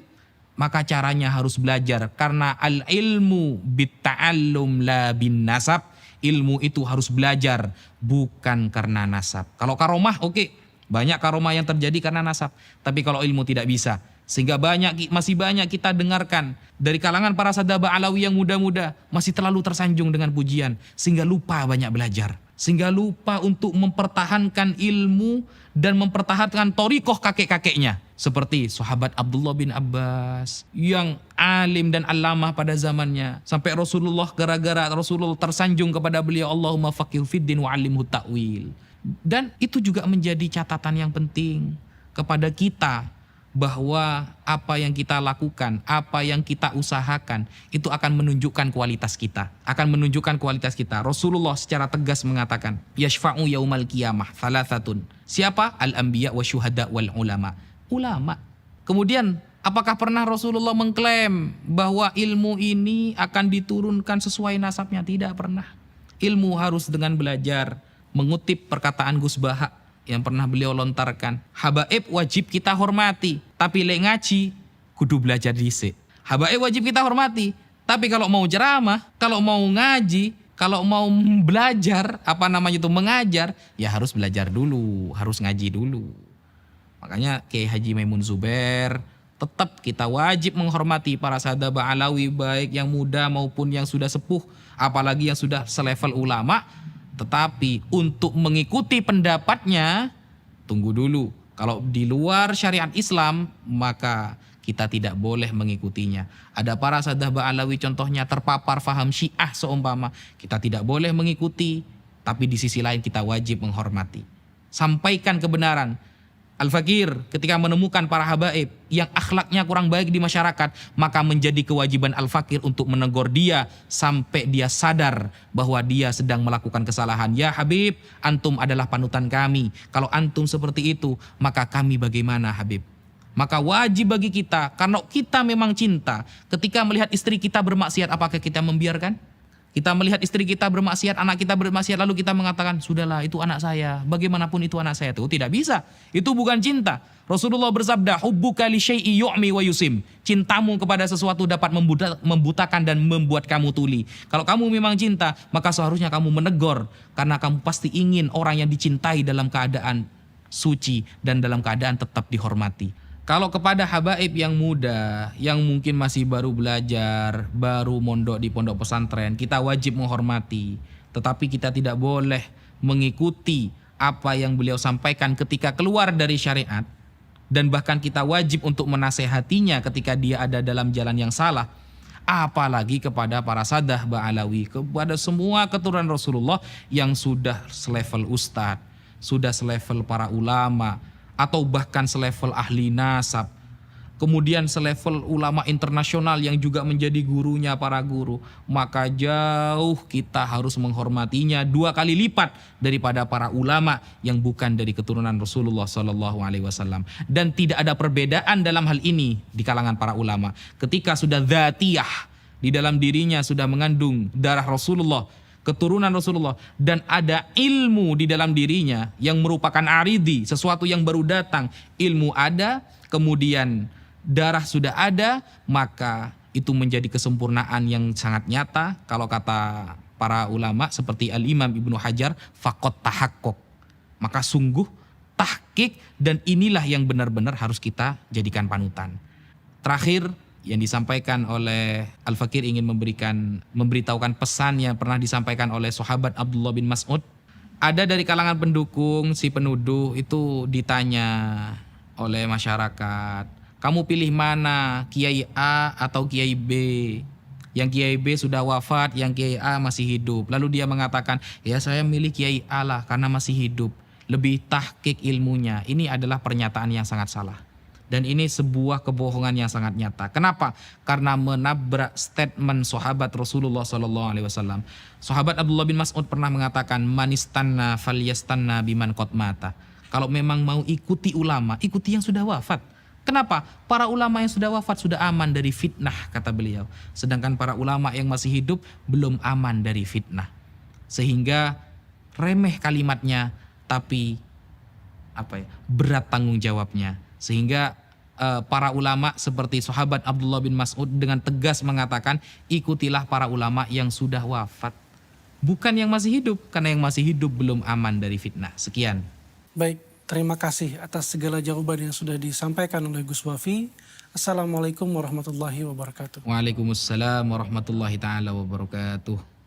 maka caranya harus belajar. Karena al-ilmu bitta'allum la bin nasab. Ilmu itu harus belajar, bukan karena nasab. Kalau karomah, oke. Banyak karomah yang terjadi karena nasab. Tapi kalau ilmu tidak bisa. Sehingga masih banyak kita dengarkan dari kalangan para Sadah Ba'alawi yang muda-muda masih terlalu tersanjung dengan pujian, sehingga lupa banyak belajar, sehingga lupa untuk mempertahankan ilmu dan mempertahankan thariqah kakek-kakeknya, seperti sahabat Abdullah bin Abbas yang alim dan allamah pada zamannya, sampai Rasulullah, gara-gara Rasulullah tersanjung kepada beliau, Allahumma faqihhu fiddin wa 'allimhu ta'wil. Dan itu juga menjadi catatan yang penting kepada kita, bahwa apa yang kita lakukan, apa yang kita usahakan, itu akan menunjukkan kualitas kita. Akan menunjukkan kualitas kita. Rasulullah secara tegas mengatakan, yashfa'u yaumal qiyamah thalathatun. Siapa? Al-anbiya wa syuhada wal ulama. Ulama. Kemudian, apakah pernah Rasulullah mengklaim bahwa ilmu ini akan diturunkan sesuai nasabnya? Tidak pernah. Ilmu harus dengan belajar. Mengutip perkataan Gus Baha yang pernah beliau lontarkan, habaib wajib kita hormati, tapi lek ngaji kudu belajar dhisik. Habaib wajib kita hormati, tapi kalau mau ceramah, kalau mau ngaji, kalau mau belajar, mengajar, ya harus belajar dulu, harus ngaji dulu. Makanya Kiai Haji Maimun Zubair, tetap kita wajib menghormati para Sadah Ba'alawi, baik yang muda maupun yang sudah sepuh, apalagi yang sudah selevel ulama. Tetapi untuk mengikuti pendapatnya, tunggu dulu. Kalau di luar syariat Islam, maka kita tidak boleh mengikutinya. Ada para sadah Ba'alawi contohnya terpapar faham Syiah seumpama. Kita tidak boleh mengikuti, tapi di sisi lain kita wajib menghormati. Sampaikan kebenaran. Al-Fakir ketika menemukan para habaib yang akhlaknya kurang baik di masyarakat, maka menjadi kewajiban Al-Fakir untuk menegur dia sampai dia sadar bahwa dia sedang melakukan kesalahan. Ya Habib, antum adalah panutan kami. Kalau antum seperti itu, maka kami bagaimana Habib? Maka wajib bagi kita, karena kita memang cinta, ketika melihat istri kita bermaksiat, apakah kita membiarkan? Kita melihat istri kita bermaksiat, anak kita bermaksiat, lalu kita mengatakan, sudahlah itu anak saya, bagaimanapun itu anak saya. Itu tidak bisa, itu bukan cinta. Rasulullah bersabda, hubbuka li syai'i yu'mi wa yusim. Cintamu kepada sesuatu dapat membutakan dan membuat kamu tuli. Kalau kamu memang cinta, maka seharusnya kamu menegur, karena kamu pasti ingin orang yang dicintai dalam keadaan suci dan dalam keadaan tetap dihormati. Kalau kepada habaib yang muda, yang mungkin masih baru belajar, baru mondok di pondok pesantren, kita wajib menghormati. Tetapi kita tidak boleh mengikuti apa yang beliau sampaikan ketika keluar dari syariat. Dan bahkan kita wajib untuk menasehatinya ketika dia ada dalam jalan yang salah. Apalagi kepada para sadah Ba'alawi, kepada semua keturunan Rasulullah yang sudah selevel ustadz, sudah selevel para ulama, atau bahkan selevel ahli nasab, kemudian selevel ulama internasional yang juga menjadi gurunya para guru, maka jauh kita harus menghormatinya 2 kali lipat daripada para ulama yang bukan dari keturunan Rasulullah SAW. Dan tidak ada perbedaan dalam hal ini di kalangan para ulama. Ketika sudah dzatiyah, di dalam dirinya sudah mengandung darah Rasulullah, keturunan Rasulullah, dan ada ilmu di dalam dirinya yang merupakan aridi, sesuatu yang baru datang, ilmu ada, kemudian darah sudah ada, maka itu menjadi kesempurnaan yang sangat nyata. Kalau kata para ulama seperti Al-Imam Ibnu Hajar, faqat tahakkuk, maka sungguh tahqiq, dan inilah yang benar-benar harus kita jadikan panutan. Terakhir, yang disampaikan oleh Al-Fakir ingin memberitahukan pesan yang pernah disampaikan oleh sahabat Abdullah bin Mas'ud. Ada dari kalangan pendukung si penuduh itu ditanya oleh masyarakat, kamu pilih mana, Kiai A atau Kiai B? Yang Kiai B sudah wafat, yang Kiai A masih hidup. Lalu dia mengatakan, ya saya milih Kiai A lah karena masih hidup, lebih tahqiq ilmunya. Ini adalah pernyataan yang sangat salah. Dan ini sebuah kebohongan yang sangat nyata. Kenapa? Karena menabrak statement sahabat Rasulullah SAW. Sahabat Abdullah bin Mas'ud pernah mengatakan, manistanna falyastanna biman qad mata. Kalau memang mau ikuti ulama, ikuti yang sudah wafat. Kenapa? Para ulama yang sudah wafat sudah aman dari fitnah, kata beliau. Sedangkan para ulama yang masih hidup belum aman dari fitnah. Sehingga remeh kalimatnya, tapi berat tanggung jawabnya. Sehingga para ulama seperti sahabat Abdullah bin Mas'ud dengan tegas mengatakan, ikutilah para ulama yang sudah wafat, bukan yang masih hidup, karena yang masih hidup belum aman dari fitnah. Sekian. Baik, terima kasih atas segala jawaban yang sudah disampaikan oleh Gus Wafi. Assalamualaikum warahmatullahi wabarakatuh. Waalaikumsalam warahmatullahi taala wabarakatuh.